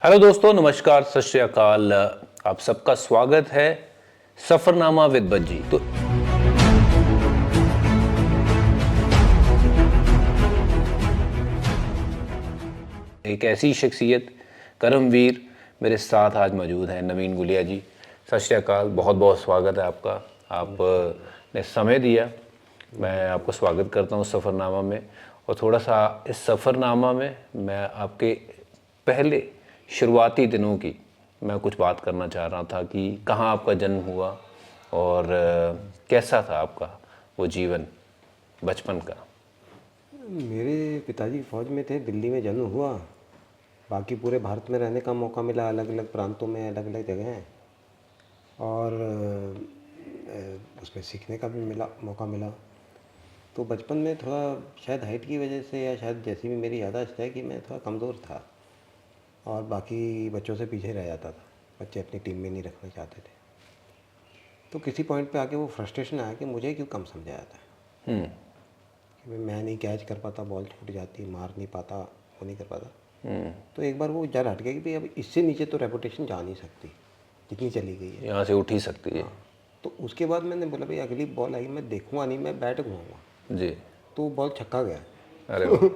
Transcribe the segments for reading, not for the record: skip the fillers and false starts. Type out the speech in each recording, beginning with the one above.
Hello दोस्तों, नमस्कार, सत श्री अकाल। आप सबका स्वागत है सफरनामा विद बज्जी। तो एक ऐसी शख्सियत कर्मवीर मेरे साथ आज मौजूद हैं, नवीन गुलिया जी। सत श्री अकाल, बहुत बहुत स्वागत है आपका। आपने समय दिया, मैं आपको स्वागत करता हूँ सफ़रनामा में। और थोड़ा सा इस सफ़रनामा में मैं आपके पहले शुरुआती दिनों की मैं कुछ बात करना चाह रहा था कि कहाँ आपका जन्म हुआ और कैसा था आपका वो जीवन बचपन का। मेरे पिताजी फ़ौज में थे, दिल्ली में जन्म हुआ। बाकी पूरे भारत में रहने का मौका मिला, अलग अलग प्रांतों में, अलग अलग जगह। और उसमें सीखने का भी मौका मिला। तो बचपन में थोड़ा शायद हाइट की वजह से या शायद जैसी भी मेरी याददाश्त है कि मैं थोड़ा कमज़ोर था और बाकी बच्चों से पीछे रह जाता था। बच्चे अपनी टीम में नहीं रखना चाहते थे। तो किसी पॉइंट पे आके वो फ्रस्ट्रेशन आया कि मुझे क्यों कम समझा जाता है, कि मैं नहीं कैच कर पाता, बॉल छूट जाती, मार नहीं पाता, वो नहीं कर पाता। तो एक बार वो डर हट गया कि भाई अब इससे नीचे तो रेपुटेशन जा नहीं सकती जितनी चली गई है, यहाँ से उठ ही सकती है। तो उसके बाद मैंने बोला भाई अगली बॉल आई मैं देखूंगा नहीं, मैं बैट घुमाऊंगा। जी। तो वो बॉल छक्का गया। अरे वाह।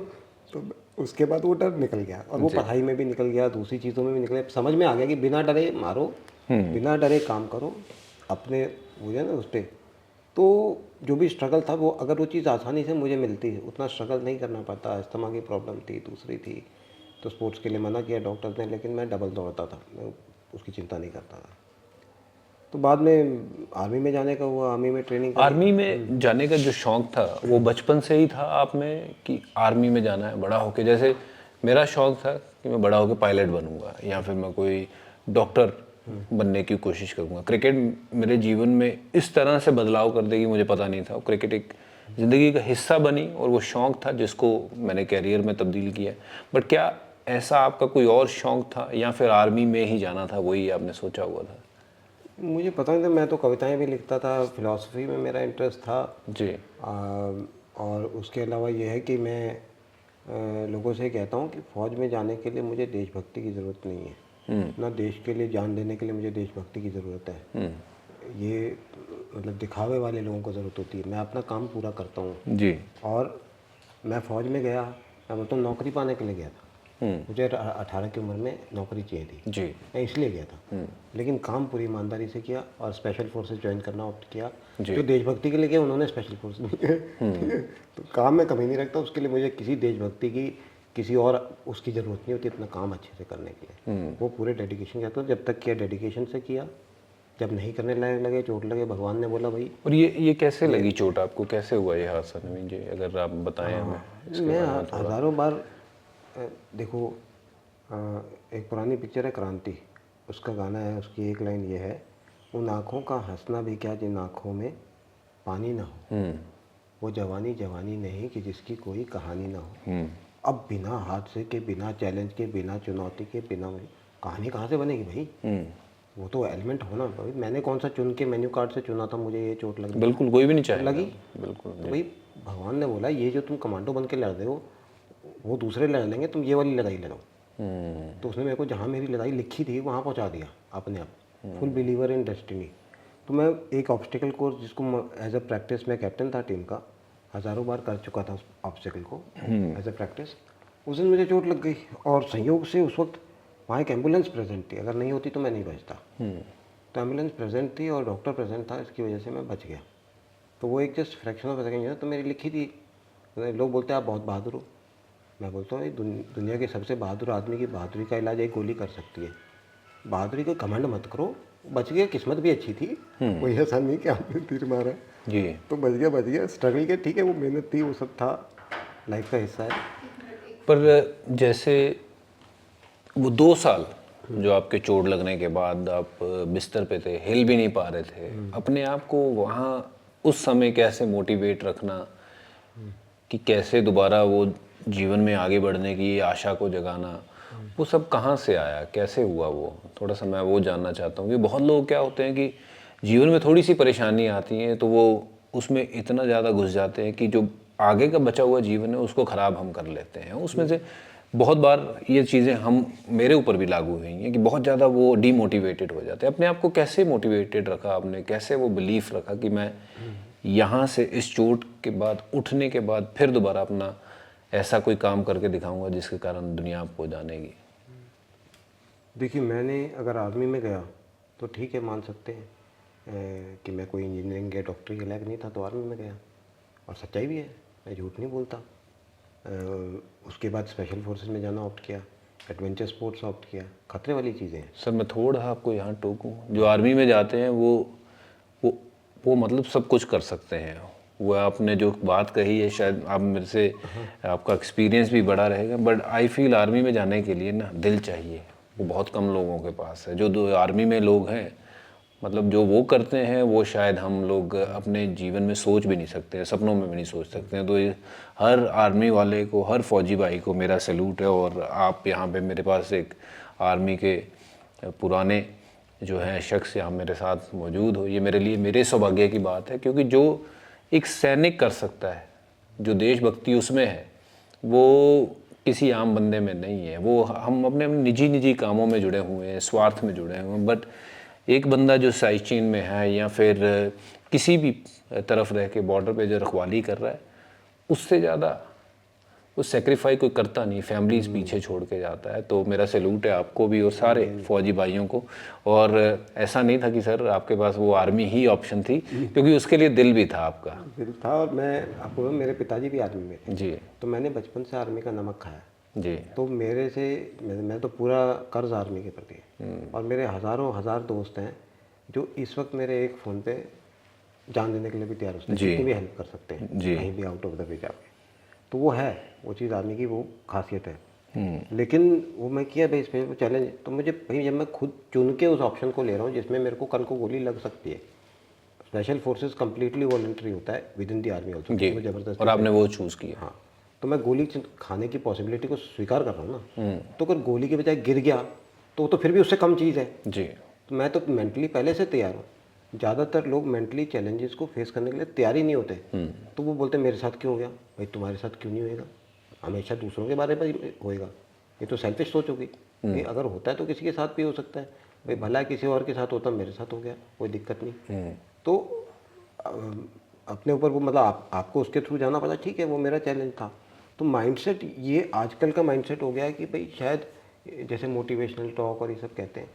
तो उसके बाद वो डर निकल गया और वो जी। पढ़ाई में भी निकल गया, दूसरी चीज़ों में भी निकल गया। समझ में आ गया कि बिना डरे मारो, बिना डरे काम करो, अपने वो है ना उस पर। तो जो भी स्ट्रगल था वो अगर वो चीज़ आसानी से मुझे मिलती है, उतना स्ट्रगल नहीं करना पड़ता। अस्थमा की प्रॉब्लम थी, दूसरी थी, तो स्पोर्ट्स के लिए मना किया डॉक्टर ने, लेकिन मैं डबल दौड़ता था, मैं उसकी चिंता नहीं करता था। तो बाद में आर्मी में जाने का हुआ, आर्मी में ट्रेनिंग करी। आर्मी में जाने का जो शौक़ था वो बचपन से ही था आप में कि आर्मी में जाना है बड़ा होके? जैसे मेरा शौक़ था कि मैं बड़ा होके पायलट बनूंगा या फिर मैं कोई डॉक्टर बनने की कोशिश करूंगा। क्रिकेट मेरे जीवन में इस तरह से बदलाव कर देगी मुझे पता नहीं था। क्रिकेट एक ज़िंदगी का हिस्सा बनी और वो शौक़ था जिसको मैंने कैरियर में तब्दील किया। बट क्या ऐसा आपका कोई और शौक़ था या फिर आर्मी में ही जाना था, वही आपने सोचा हुआ था? मुझे पता नहीं था, मैं तो कविताएं भी लिखता था, फिलॉसफी में मेरा इंटरेस्ट था। जी। और उसके अलावा ये है कि मैं लोगों से कहता हूँ कि फ़ौज में जाने के लिए मुझे देशभक्ति की ज़रूरत नहीं है, ना देश के लिए जान देने के लिए मुझे देशभक्ति की ज़रूरत है। ये मतलब दिखावे वाले लोगों को ज़रूरत होती है। मैं अपना काम पूरा करता हूँ। जी। और मैं फ़ौज में गया, मैं मतलब नौकरी पाने के लिए गया था। मुझे 18 की उम्र में नौकरी चाहिए थी जी। मैं इसलिए गया था। लेकिन काम पूरी ईमानदारी से किया और स्पेशल फोर्सेस ज्वाइन करना ऑप्ट किया। जो देशभक्ति के लिए किया उन्होंने स्पेशल फोर्स नहीं किया। तो काम में कमी नहीं रखता, उसके लिए मुझे किसी देशभक्ति की किसी और उसकी ज़रूरत नहीं होती अपना काम अच्छे से करने के लिए। वो पूरे डेडिकेशन के साथ जब तक किया, डेडिकेशन से किया। जब नहीं करने लगे, चोट लगे, भगवान ने बोला भाई। और ये कैसे लगी चोट आपको, कैसे हुआ ये हादसा नवीन जी, अगर आप बताएं हमें इसके मैं बारे में थोड़ा। हज़ारों बार देखो, एक पुरानी पिक्चर है क्रांति, उसका गाना है, उसकी एक लाइन ये है, उन आँखों का हंसना भी क्या जिन आँखों में पानी ना हो, वो जवानी जवानी नहीं कि जिसकी कोई कहानी ना हो। अब बिना हादसे के, बिना चैलेंज के, बिना चुनौती के, बिना कहानी कहाँ से बनेगी भाई? वो तो एलिमेंट होना भाई। मैंने कौन सा चुन के मेन्यू कार्ड से चुना था मुझे ये चोट लगी? बिल्कुल कोई भी नहीं चाहेगा। लगी। बिल्कुल। तो भाई भगवान ने बोला ये जो तुम कमांडो बन के लड़ रहे हो वो दूसरे लड़ लेंगे, तुम ये वाली लड़ाई लड़ो। तो उसने मेरे को जहाँ मेरी लड़ाई लिखी थी वहाँ पहुँचा दिया अपने आप। Full believer in destiny. तो मैं एक ऑब्स्टिकल कोर्स जिसको एज अ प्रैक्टिस, मैं कैप्टन था टीम का, हज़ारों बार कर चुका था उस ऑब्स्टिकल को एज अ प्रैक्टिस। उस दिन मुझे चोट लग गई और संयोग से उस वक्त वहाँ एक एम्बुलेंस प्रेजेंट थी, अगर नहीं होती तो मैं नहीं बचता। तो एम्बुलेंस प्रेजेंट थी और डॉक्टर प्रेजेंट था, इसकी वजह से मैं बच गया। तो वो एक जस्ट फ्रैक्शन ऑफ सेकेंड तो मेरी लिखी थी। लोग बोलते हैं आप बहुत बहादुर हो। मैं बोलता हूँ दुनिया के सबसे बहादुर आदमी की बहादुरी का इलाज एक गोली कर सकती है। बहादुरी को घमंड मत करो, बच गया, किस्मत भी अच्छी थी, कोई ऐसा नहीं कि आपने तीर मारा जी। तो बच गया। स्ट्रगल के ठीक है, वो मेहनत थी, वो सब था, लाइफ का हिस्सा है। पर जैसे वो 2 साल जो आपके चोट लगने के बाद आप बिस्तर पे थे, हिल भी नहीं पा रहे थे, अपने आप को वहाँ उस समय कैसे मोटिवेट रखना कि कैसे दोबारा वो जीवन में आगे बढ़ने की आशा को जगाना, वो सब कहाँ से आया, कैसे हुआ वो? थोड़ा सा मैं वो जानना चाहता हूँ कि बहुत लोग क्या होते हैं कि जीवन में थोड़ी सी परेशानी आती है तो वो उसमें इतना ज़्यादा घुस जाते हैं कि जो आगे का बचा हुआ जीवन है उसको ख़राब हम कर लेते हैं। उसमें से बहुत बार ये चीज़ें हम मेरे ऊपर भी लागू हुई हैं कि बहुत ज़्यादा वो डीमोटिवेटेड हो जाते हैं। अपने आप को कैसे मोटिवेटेड रखा आपने, कैसे वो बिलीफ रखा कि मैं यहाँ से इस चोट के बाद उठने के बाद फिर दोबारा अपना ऐसा कोई काम करके दिखाऊंगा जिसके कारण दुनिया आपको जानेगी? देखिए, मैंने अगर आर्मी में गया तो ठीक है, मान सकते हैं कि मैं कोई इंजीनियरिंग या डॉक्टरी के लायक नहीं था तो आर्मी में गया, और सच्चाई भी है, मैं झूठ नहीं बोलता। उसके बाद स्पेशल फोर्सेस में जाना ऑप्ट किया, एडवेंचर स्पोर्ट्स ऑप्ट किया, खतरे वाली चीज़ें हैं। सर मैं थोड़ा आपको यहाँ टोकूं, जो आर्मी में जाते हैं वो वो मतलब सब कुछ कर सकते हैं। वो आपने जो बात कही है शायद आप मेरे से, आपका एक्सपीरियंस भी बड़ा रहेगा, बट आई फील आर्मी में जाने के लिए ना दिल चाहिए। वो बहुत कम लोगों के पास है। जो दो आर्मी में लोग हैं, मतलब जो वो करते हैं वो शायद हम लोग अपने जीवन में सोच भी नहीं सकते हैं, सपनों में भी नहीं सोच सकते हैं। तो ये हर आर्मी वाले को, हर फौजी भाई को मेरा सैल्यूट है। और आप यहाँ पे मेरे पास एक आर्मी के पुराने जो हैं शख्स यहाँ मेरे साथ मौजूद हो, ये मेरे लिए मेरे सौभाग्य की बात है। क्योंकि जो एक सैनिक कर सकता है, जो देशभक्ति उसमें है, वो किसी आम बंदे में नहीं है। वो हम अपने निजी कामों में जुड़े हुए हैं, स्वार्थ में जुड़े हुए हैं, बट एक बंदा जो साइड चेन में है या फिर किसी भी तरफ रह के बॉर्डर पे जो रखवाली कर रहा है, उससे ज़्यादा वो सेक्रीफाई कोई करता नहीं, फैमिलीज पीछे छोड़ के जाता है। तो मेरा सैल्यूट है आपको भी और सारे फौजी भाइयों को। और ऐसा नहीं था कि सर आपके पास वो आर्मी ही ऑप्शन थी, क्योंकि उसके लिए दिल भी था आपका। दिल था, और मैं आपको मेरे पिताजी भी आर्मी में थे जी तो मैंने बचपन से आर्मी का नमक खाया। जी। तो मेरे से मैं तो पूरा कर्ज आर्मी के प्रति है। और मेरे हज़ारों हज़ार दोस्त हैं जो इस वक्त मेरे एक फ़ोन पे जान देने के लिए भी तैयार होते हैं, जी। कितनी भी हेल्प कर सकते हैं जी। कहीं भी आउट ऑफ द वे जाके। तो वो है, वो चीज़ आर्मी की वो खासियत है। लेकिन वो मैं किया भाई, इस पे वो चैलेंज, तो मुझे भाई जब मैं खुद चुन के उस ऑप्शन को ले रहा हूँ जिसमें मेरे को कल को गोली लग सकती है। स्पेशल फोर्सेस कम्प्लीटली वॉलंटरी होता है within the army also, जी। ज़बरदस्ती। और आपने वो चूज़ किया। हाँ, तो मैं गोली खाने की पॉसिबिलिटी को स्वीकार कर रहा हूँ ना। तो अगर गोली के बजाय गिर गया तो फिर भी उससे कम चीज़ है। जी। तो मैं तो मेंटली पहले से तैयार हूँ। ज़्यादातर लोग मेंटली चैलेंजेस को फेस करने के लिए तैयार ही नहीं होते। तो वो बोलते हैं मेरे साथ क्यों हो गया, भाई तुम्हारे साथ क्यों नहीं होएगा, हमेशा दूसरों के बारे में होएगा, ये तो सेल्फिश सोच होगी। ये अगर होता है तो किसी के साथ भी हो सकता है, भाई भला किसी और के साथ होता, मेरे साथ हो गया, कोई दिक्कत नहीं। तो अपने ऊपर वो मतलब आपको उसके थ्रू जाना पड़ा, ठीक है, वो मेरा चैलेंज था। तो माइंडसेट ये आजकल का माइंडसेट हो गया है कि भाई शायद जैसे मोटिवेशनल टॉक और ये सब कहते हैं,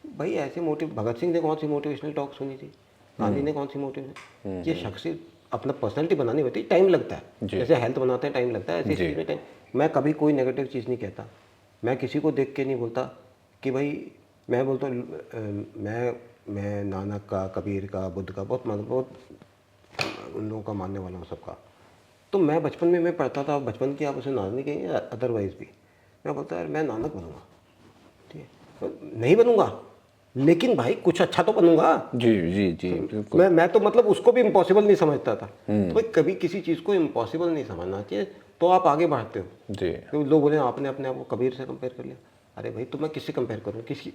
भाई ऐसे भगत सिंह ने कौन सी मोटिवेशनल टॉक सुनी थी, गांधी ने कौन सी मोटिवेशन, ये शख्सी अपना पर्सनैलिटी बनानी होती है, टाइम लगता है। जैसे हेल्थ बनाते हैं टाइम लगता है, ऐसी चीज़ में टाइम। मैं कभी कोई नेगेटिव चीज़ नहीं कहता, मैं किसी को देख के नहीं बोलता कि भाई, मैं बोलता हूँ मैं नानक का, कबीर का, बुद्ध का बहुत उन लोगों का मानने वाला हूँ, सबका। तो मैं बचपन में मैं पढ़ता था, बचपन की आप उसे नानक नहीं कहेंगे, अदरवाइज़ भी मैं बोलता यार मैं नानक बनूंगा, ठीक है, नहीं बनूंगा लेकिन भाई कुछ अच्छा तो बनूंगा। जी जी जी बिल्कुल। मैं तो मतलब उसको भी इम्पॉसिबल नहीं समझता था। तो भाई कभी किसी चीज़ को इम्पॉसिबल नहीं समझना चाहिए, तो आप आगे बढ़ते हो। जी। तो लोग बोले आपने अपने आप को कबीर से कंपेयर कर लिया। अरे भाई तो मैं किससे कंपेयर करूँ, किसी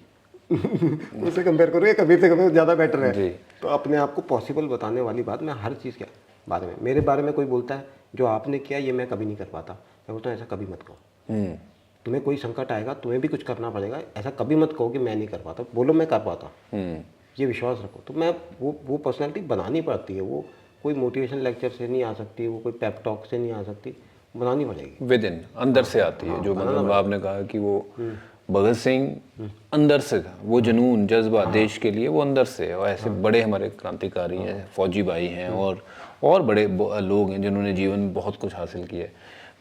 उससे कंपेयर करूँ या कबीर से कंपेयर ज़्यादा बेटर है। तो अपने आप को पॉसिबल बताने वाली बात, मैं हर चीज़ के बारे में, मेरे बारे में कोई बोलता है जो आपने किया ये मैं कभी नहीं कर पाता, मैं बोलता हूँ ऐसा कभी मत कहो। तुम्हें कोई संकट आएगा, तुम्हें भी कुछ करना पड़ेगा, ऐसा कभी मत कहो कि मैं नहीं कर पाता, बोलो मैं कर पाता, ये विश्वास रखो। तो मैं वो पर्सनैलिटी बनानी पड़ती है, वो कोई मोटिवेशन लेक्चर से नहीं आ सकती, वो कोई पेप टॉक से नहीं आ सकती, बनानी पड़ेगी, विद इन, अंदर से आती है। जो मतलब आपने कहा कि वो भगत सिंह अंदर से था, वो जुनून जज्बा देश के लिए वो अंदर से है। और ऐसे बड़े हमारे क्रांतिकारी हैं, फौजी भाई हैं और बड़े लोग हैं जिन्होंने जीवन में बहुत कुछ हासिल किया है।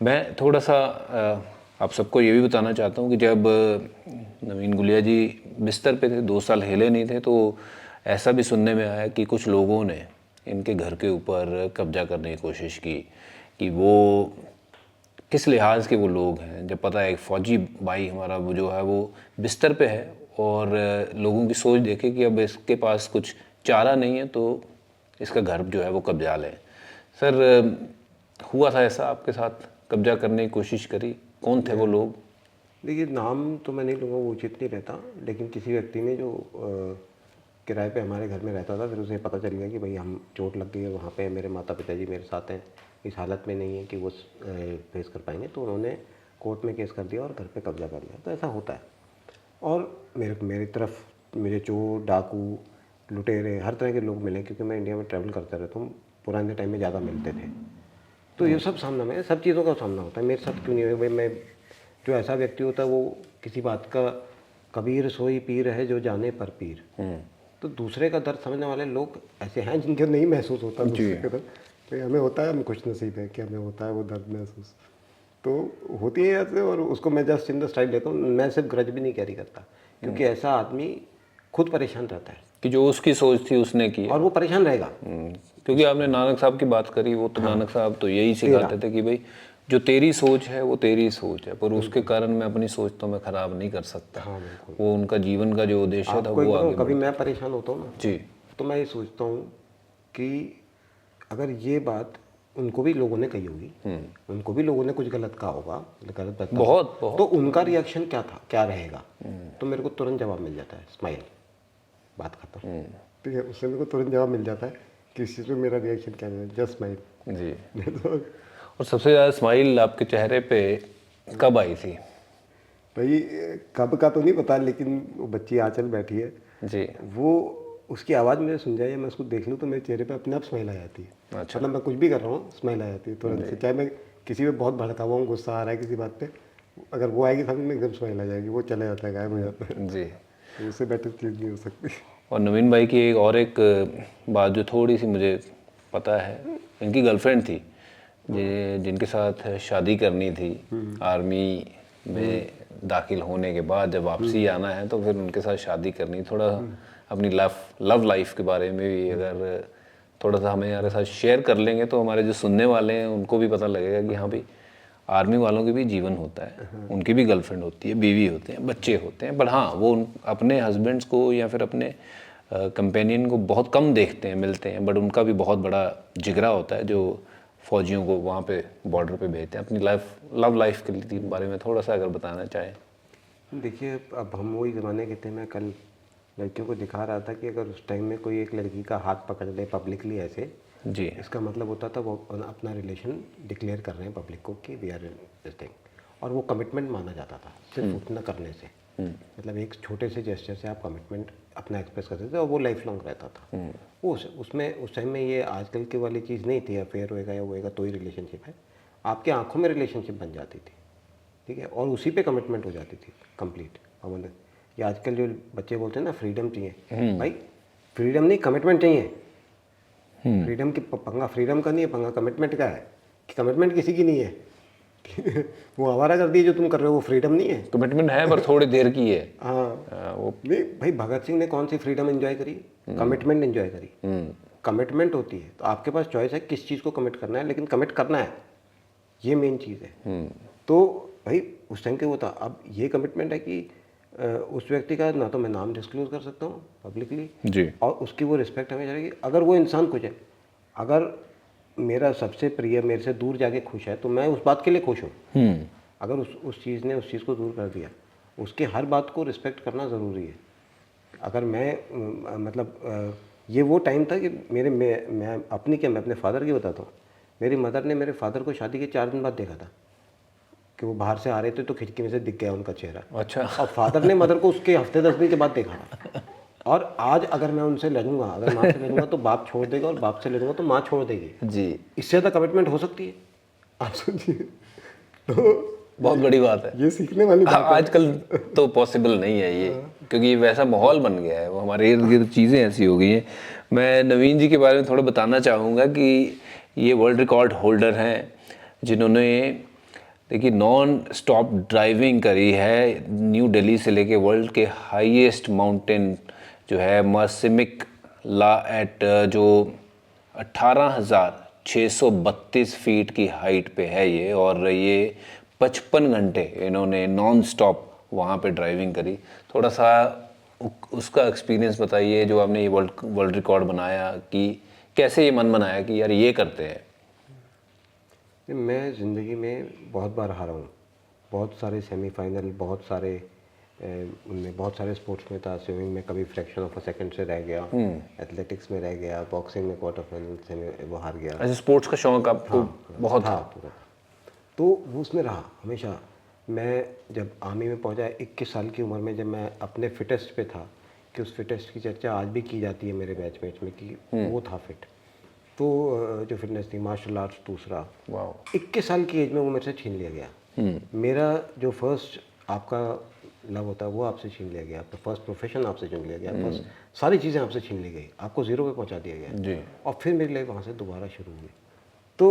मैं थोड़ा सा आप सबको ये भी बताना चाहता हूँ कि जब नवीन गुलिया जी बिस्तर पे थे, 2 साल हिले नहीं थे, तो ऐसा भी सुनने में आया कि कुछ लोगों ने इनके घर के ऊपर कब्जा करने की कोशिश की। कि वो किस लिहाज के वो लोग हैं, जब पता है एक फ़ौजी भाई हमारा वो जो है वो बिस्तर पे है और लोगों की सोच देखे कि अब इसके पास कुछ चारा नहीं है तो इसका घर जो है वो कब्जा लें। सर हुआ था ऐसा आपके साथ, कब्जा करने की कोशिश करी? कौन थे वो लोग? देखिए नाम तो मैं नहीं लूँगा, वो उचित नहीं रहता, लेकिन किसी व्यक्ति ने जो किराए पे हमारे घर में रहता था, फिर उसे पता चल गया कि भाई हम चोट लग गई है वहाँ पे, मेरे माता पिताजी मेरे साथ हैं, इस हालत में नहीं है कि वो फेस कर पाएंगे, तो उन्होंने कोर्ट में केस कर दिया और घर पे कब्जा कर लिया। तो ऐसा होता है। और मेरी तरफ मुझे चोर, डाकू, लुटेरे, हर तरह के लोग मिले, क्योंकि मैं इंडिया में ट्रैवल करता रहता हूँ। पुराने टाइम में ज़्यादा मिलते थे। तो ये सब सामना में, सब चीज़ों का सामना होता है। मेरे साथ क्यों नहीं है भाई? मैं जो ऐसा व्यक्ति होता है वो किसी बात का, कबीर सोई पीर है जो जाने पर पीर। तो दूसरे का दर्द समझने वाले लोग ऐसे हैं जिनके नहीं महसूस होता दूसरे का दर्द। तो हमें होता है, हम खुश नसीब है कि हमें होता है वो दर्द महसूस। तो होती है ऐसे, और उसको मैं जस्ट इन द स्टाइल लेता हूँ। मैं सिर्फ ग्रज भी नहीं कैरी करता, क्योंकि ऐसा आदमी खुद परेशान रहता है कि जो उसकी सोच थी उसने की, और वो परेशान रहेगा। क्योंकि आपने नानक साहब की बात करी, वो तो नानक साहब तो यही सिखाते थे कि भाई जो तेरी सोच है वो तेरी सोच है, पर उसके कारण मैं अपनी सोच तो मैं खराब नहीं कर सकता। वो उनका जीवन का जो उद्देश्य था वो आगे कभी मैं परेशान होता हूँ ना जी, तो मैं ये सोचता हूँ कि अगर ये बात उनको भी लोगों ने कही होगी, उनको भी लोगों ने कुछ गलत कहा होगा, गलत बताया, बहुत तो उनका रिएक्शन क्या था, क्या रहेगा। तो मेरे को तुरंत जवाब मिल जाता है, स्माइल, बात खत्म। ठीक है, उससे मेरे को तुरंत जवाब मिल जाता है कि इस चीज़ में मेरा रिएक्शन क्या है, जस्ट स्माइल जी। तो और सबसे ज़्यादा स्माइल आपके चेहरे पे कब आई थी? भाई कब का तो नहीं पता, लेकिन वो बच्ची आंचल बैठी है जी, वो, उसकी आवाज़ मुझे सुन जाए या मैं उसको देख लूँ तो मेरे चेहरे पे अपने आप स्माइल आ जाती है। अच्छा। मतलब मैं कुछ भी कर रहा हूँ, स्माइल आ जाती है तुरंत से। चाहे मैं किसी पे बहुत भड़का हुआ हूँ, गुस्सा आ रहा है किसी बात पे, अगर वो आएगी सामने में एकदम स्माइल आ जाएगी, वो चला जाता है, गायब हो जाता है। जी। तो उससे बेटर चीज़ नहीं हो सकती। और नवीन भाई की एक बात जो थोड़ी सी मुझे पता है, इनकी गर्लफ्रेंड थी जिनके साथ शादी करनी थी। आर्मी में दाखिल होने के बाद जब वापसी आना है तो फिर उनके साथ शादी करनी। थोड़ा अपनी लव लाइफ के बारे में भी अगर थोड़ा सा हमें हमारे साथ शेयर कर लेंगे तो हमारे जो सुनने वाले हैं उनको भी पता लगेगा कि हाँ भाई, आर्मी वालों के भी जीवन होता है, उनकी भी गर्लफ्रेंड होती है, बीवी होते हैं, बच्चे होते हैं, बट हाँ वो अपने हस्बैंड्स को या फिर अपने कंपेनियन को बहुत कम देखते हैं, मिलते हैं, बट उनका भी बहुत बड़ा जिगरा होता है जो फौजियों को वहाँ पे बॉर्डर पे भेजते हैं। अपनी लव लाइफ के बारे में थोड़ा सा अगर बताना चाहें। देखिए, अब हम वही ज़माने के थे। मैं कल लड़कियों को दिखा रहा था कि अगर उस टाइम में कोई एक लड़की का हाथ पकड़ ले पब्लिकली ऐसे, जी, इसका मतलब होता था वो अपना रिलेशन डिक्लेयर कर रहे हैं पब्लिक को कि वी आर दिस थिंग, और वो कमिटमेंट माना जाता था सिर्फ उतना करने से। मतलब एक छोटे से जेस्चर से आप कमिटमेंट अपना एक्सप्रेस करते थे और वो लाइफ लॉन्ग रहता था। वो उसमें उस टाइम में ये आजकल की वाली चीज़ नहीं थी, अफेयर होएगा या होएगा तो ही रिलेशनशिप है। आपकी आंखों में रिलेशनशिप बन जाती थी, ठीक है, और उसी पे कमिटमेंट हो जाती थी कंप्लीट। अब ये आजकल जो बच्चे बोलते हैं ना फ्रीडम चाहिए, भाई फ्रीडम नहीं, कमिटमेंट चाहिए। फ्रीडम की पंगा फ्रीडम का नहीं है, पंगा कमिटमेंट का है कि कमिटमेंट किसी की नहीं है। वो आवारा कर दी जो तुम कर रहे हो, वो फ्रीडम नहीं है। कमिटमेंट है पर थोड़ी देर की है। हाँ, वो नहीं भाई, भगत सिंह ने कौन सी फ्रीडम एंजॉय करी, कमिटमेंट एंजॉय करी। कमिटमेंट होती है तो आपके पास चॉइस है किस चीज़ को कमिट करना है, लेकिन कमिट करना है, ये मेन चीज़ है। तो भाई उस टाइम के वो था। अब ये कमिटमेंट है कि उस व्यक्ति का ना तो मैं नाम डिस्क्लोज कर सकता हूँ पब्लिकली जी, और उसकी वो रिस्पेक्ट हमें चलेगी। अगर वो इंसान खुश है, अगर मेरा सबसे प्रिय मेरे से दूर जाके खुश है तो मैं उस बात के लिए खुश हूँ। अगर उस चीज़ ने उस चीज़ को दूर कर दिया, उसके हर बात को रिस्पेक्ट करना ज़रूरी है। अगर मैं मतलब ये वो टाइम था कि मैं अपनी क्या, मैं अपने फादर की बताता हूँ। मेरी मदर ने मेरे फादर को शादी के 4 दिन बाद देखा था कि वो बाहर से आ रहे थे तो खिड़की में से दिख गया उनका चेहरा। अच्छा। और फादर ने मदर को उसके हफ्ते 10 दिन के बाद देखा था। और आज अगर मैं उनसे लड़ूंगा, अगर माँ से लड़ूंगा तो बाप छोड़ देगा, और बाप से लड़ूंगा तो माँ छोड़ देगी। जी, इससे ज़्यादा कमिटमेंट हो सकती है? आप सोचिए। तो बहुत बड़ी बात है। ये सीखने वाली बात है। आजकल तो पॉसिबल नहीं है ये, क्योंकि ये वैसा माहौल बन गया है, वो हमारे इर्द गिर्द चीज़ें ऐसी हो गई हैं। मैं नवीन जी के बारे में थोड़ा बताना चाहूँगा कि ये वर्ल्ड रिकॉर्ड होल्डर हैं जिन्होंने देखिए नॉन स्टॉप ड्राइविंग करी है न्यू दिल्ली से लेके वर्ल्ड के हाईएस्ट माउंटेन जो है मासिमिक ला एट, जो 18,632 फीट की हाइट पे है ये, और ये 55 घंटे इन्होंने नॉन स्टॉप वहाँ पे ड्राइविंग करी। थोड़ा सा उसका एक्सपीरियंस बताइए, जो आपने ये वर्ल्ड रिकॉर्ड बनाया, कि कैसे ये मन बनाया कि यार ये करते हैं। मैं ज़िंदगी में बहुत बार हारा हूँ, बहुत सारे सेमीफाइनल, बहुत सारे उनमें बहुत सारे स्पोर्ट्स में था। स्विमिंग में कभी फ्रैक्शन ऑफ अ सेकंड से रह गया, एथलेटिक्स में रह गया, बॉक्सिंग में क्वार्टर फाइनल से वो हार गया। ऐसे स्पोर्ट्स का शौक आपको बहुत था पूरा, तो वो उसमें रहा हमेशा। मैं जब आर्मी में पहुंचा 21 साल की उम्र में, जब मैं अपने फिटेस्ट पे था, कि उस फिटेस्ट की चर्चा आज भी की जाती है मेरे बैचमेट्स में कि वो था फिट, तो जो फिटनेस थी मार्शल आर्ट्स दूसरा, वाह 21 साल की एज में वो मेरे से छीन लिया गया। मेरा जो फर्स्ट आपका लव होता है वो आपसे छीन लिया गया, आपका फर्स्ट प्रोफेशन आपसे छीन लिया गया, फर्स्ट सारी चीज़ें आपसे छीन ली गई, आपको ज़ीरो पे पहुंचा दिया गया जी। और फिर मेरी लाइफ वहाँ से दोबारा शुरू हुई। तो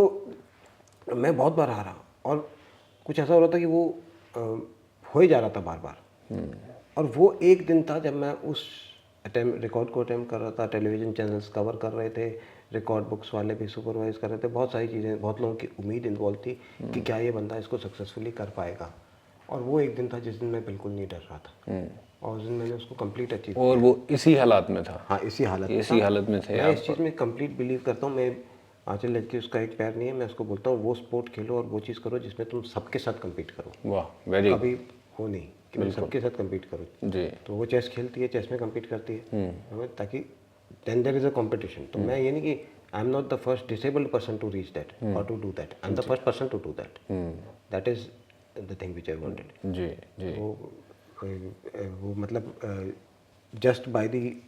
मैं बहुत बार हारा और कुछ ऐसा हो रहा था कि वो हो ही जा रहा था बार बार। और वो एक दिन था जब मैं उस रिकॉर्ड को अटेम्प्ट कर रहा था, टेलीविज़न चैनल्स कवर कर रहे थे, रिकॉर्ड बुक्स वाले भी सुपरवाइज कर रहे थे, बहुत सारी चीज़ें, बहुत लोगों की उम्मीद इन्वॉल्व थी कि क्या ये बंदा इसको सक्सेसफुली कर पाएगा। और वो एक दिन था जिस दिन मैं बिल्कुल नहीं डर रहा था और उस दिन मैंने उसको कंप्लीट अचीव और वो इसी हालात में था? हाँ इसी हालत में इसी था। हालत में थे मैं आप? इस चीज़ में कंप्लीट बिलीव करता हूँ। मैं आंचल लड़की उसका एक पैर नहीं है, मैं उसको बोलता हूँ वो स्पोर्ट खेलो और वो चीज़ करो जिसमें तुम सबके साथ कम्पीट करो। वाह वेरी कभी हो नहीं कि मैं सबके साथ कम्पीट करूँ। जी। तो वो चेस खेलती है, चेस में कम्पीट करती है, ताकि then there is a competition. तो मैं ये नहीं कि I am not the first disabled person to reach that और to do that, I am the first person to do that. That is the thing which I wanted. जी जी। वो मतलब जस्ट बाय दी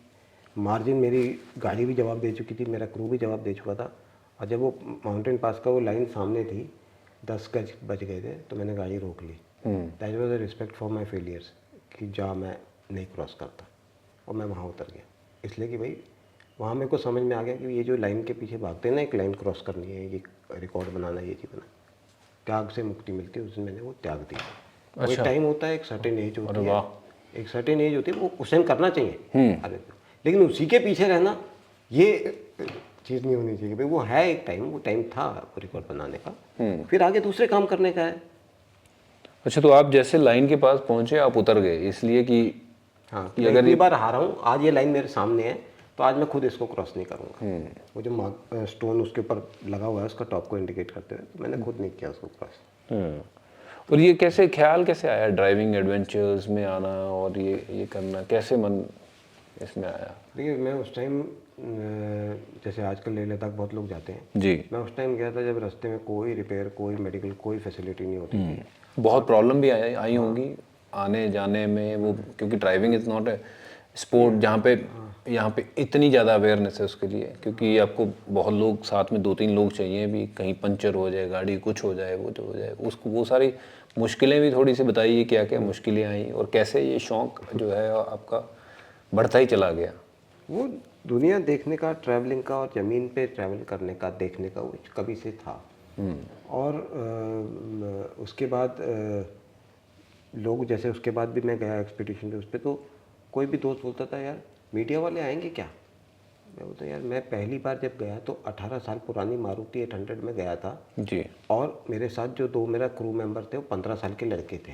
मार्जिन मेरी गाड़ी भी जवाब दे चुकी थी, मेरा क्रू भी जवाब दे चुका था। और जब वो माउंटेन पास का वो लाइन सामने थी, 10 गज बच गए थे, तो मैंने गाड़ी रोक ली। That was a respect for my failures कि जा मैं नहीं क्रॉस करता, और मैं वहाँ उतर गया। इसलिए कि भाई वहाँ मेरे को समझ में आ गया कि ये जो लाइन के पीछे भागते हैं ना, एक लाइन क्रॉस करनी है, ये रिकॉर्ड बनाना, ये चीज़ बनाना, त्याग से मुक्ति मिलती है। उस दिन मैंने वो त्याग दी। कोई टाइम होता है, एक सर्टेन एज होती है, एक सर्टेन एज होती है, वो उस टाइम करना चाहिए अरे, लेकिन उसी के पीछे रहना ये चीज़ नहीं होनी चाहिए। भाई वो है एक टाइम, वो टाइम था वो रिकॉर्ड बनाने का, फिर आगे दूसरे काम करने का है। अच्छा, तो आप जैसे लाइन के पास पहुंचे आप उतर गए इसलिए कि हाँ, मैं इतनी बार हारा हूँ, आज ये लाइन मेरे सामने है तो आज मैं खुद इसको क्रॉस नहीं करूँगा। वो जो स्टोन उसके ऊपर लगा हुआ है उसका टॉप को इंडिकेट करते हुए, तो मैंने खुद नहीं किया उसको क्रॉस। और ये कैसे ख्याल कैसे आया ड्राइविंग एडवेंचर्स में आना और ये करना, कैसे मन इसमें आया? देखिए मैं उस टाइम जैसे आजकल लेह लद्दाख बहुत लोग जाते हैं जी। मैं उस टाइम गया था जब रास्ते में कोई रिपेयर, कोई मेडिकल, कोई फैसिलिटी नहीं होती थी। बहुत प्रॉब्लम भी आई होंगी आने जाने में वो, क्योंकि driving is not a sport जहाँ पे यहाँ पे इतनी ज़्यादा अवेयरनेस है उसके लिए, क्योंकि आपको बहुत लोग साथ में 2-3 लोग चाहिए भी, कहीं पंचर हो जाए गाड़ी, कुछ हो जाए, वो जो हो जाए उसको, वो सारी मुश्किलें भी थोड़ी सी बताइए, क्या क्या मुश्किलें आई और कैसे ये शौक़ जो है आपका बढ़ता ही चला गया? वो दुनिया देखने का, ट्रैवलिंग का और ज़मीन पे ट्रैवल करने का, देखने का, वो कभी से था। और उसके बाद लोग जैसे उसके बाद भी मैं गया एक्सपीडिशन पे, उस पर तो कोई भी दोस्त बोलता था यार मीडिया वाले आएंगे क्या। मैं बोलता यार मैं पहली बार जब गया तो 18 साल पुरानी मारुति 800 में गया था जी। और मेरे साथ जो 2 मेरा क्रू मेंबर थे वो 15 साल के लड़के थे।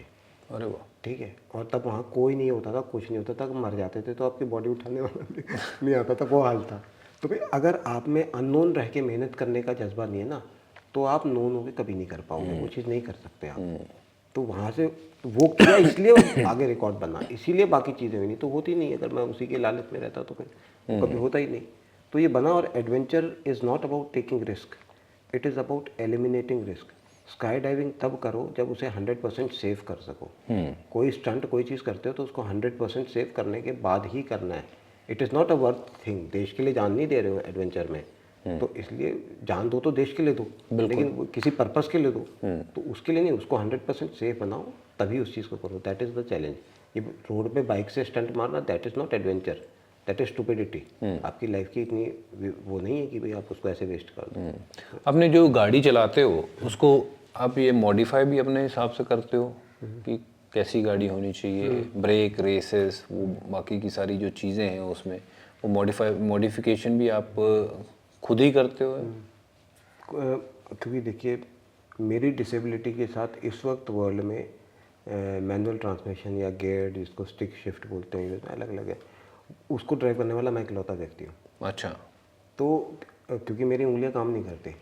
अरे वाह। ठीक है, और तब वहाँ कोई नहीं होता था, कुछ नहीं होता था, मर जाते थे तो आपकी बॉडी उठाने वाला नहीं आता था, वो हाल था। तो भाई अगर आप में अननोन रह के मेहनत करने का जज्बा नहीं है ना, तो आप नोन होके कभी नहीं कर पाओगे, वो चीज़ नहीं कर सकते आप। तो वहाँ से वो किया इसलिए आगे रिकॉर्ड बना, इसीलिए बाकी चीज़ें हुई, नहीं तो होती नहीं। अगर मैं उसी के लालच में रहता तो फिर कभी होता ही नहीं। तो ये बना। और adventure is not about taking risk, it is about eliminating risk. Sky diving तब करो जब उसे 100% सेव कर सको। कोई स्टंट कोई चीज़ करते हो तो उसको 100% सेव करने के बाद ही करना है। It is not a worth thing. देश के लिए जान नहीं दे रहे हो एडवेंचर में, तो इसलिए जान दो तो देश के लिए दो, लेकिन वो किसी पर्पस के लिए दो, तो उसके लिए नहीं, उसको 100% सेफ बनाओ, तभी उस चीज़ को करो। That is the challenge. ये रोड पे बाइक से स्टंट मारना, that is not adventure, that is stupidity. आपकी लाइफ की इतनी वो नहीं है कि भाई आप उसको ऐसे वेस्ट कर दो। अपने जो गाड़ी चलाते हो उसको आप ये मॉडिफाई भी अपने हिसाब से करते हो कि कैसी गाड़ी होनी चाहिए, ब्रेक, रेसेस, वो बाकी की सारी जो चीज़ें हैं उसमें वो मॉडिफिकेशन भी आप खुद ही करते हो? क्योंकि देखिए मेरी डिसेबिलिटी के साथ इस वक्त वर्ल्ड में मैनुअल ट्रांसमिशन या गियर, जिसको स्टिक शिफ्ट बोलते हैं, अलग अलग है, उसको ड्राइव करने वाला मैं इकलौता व्यक्ति हूँ। अच्छा। तो क्योंकि मेरी उंगलियां काम नहीं करती,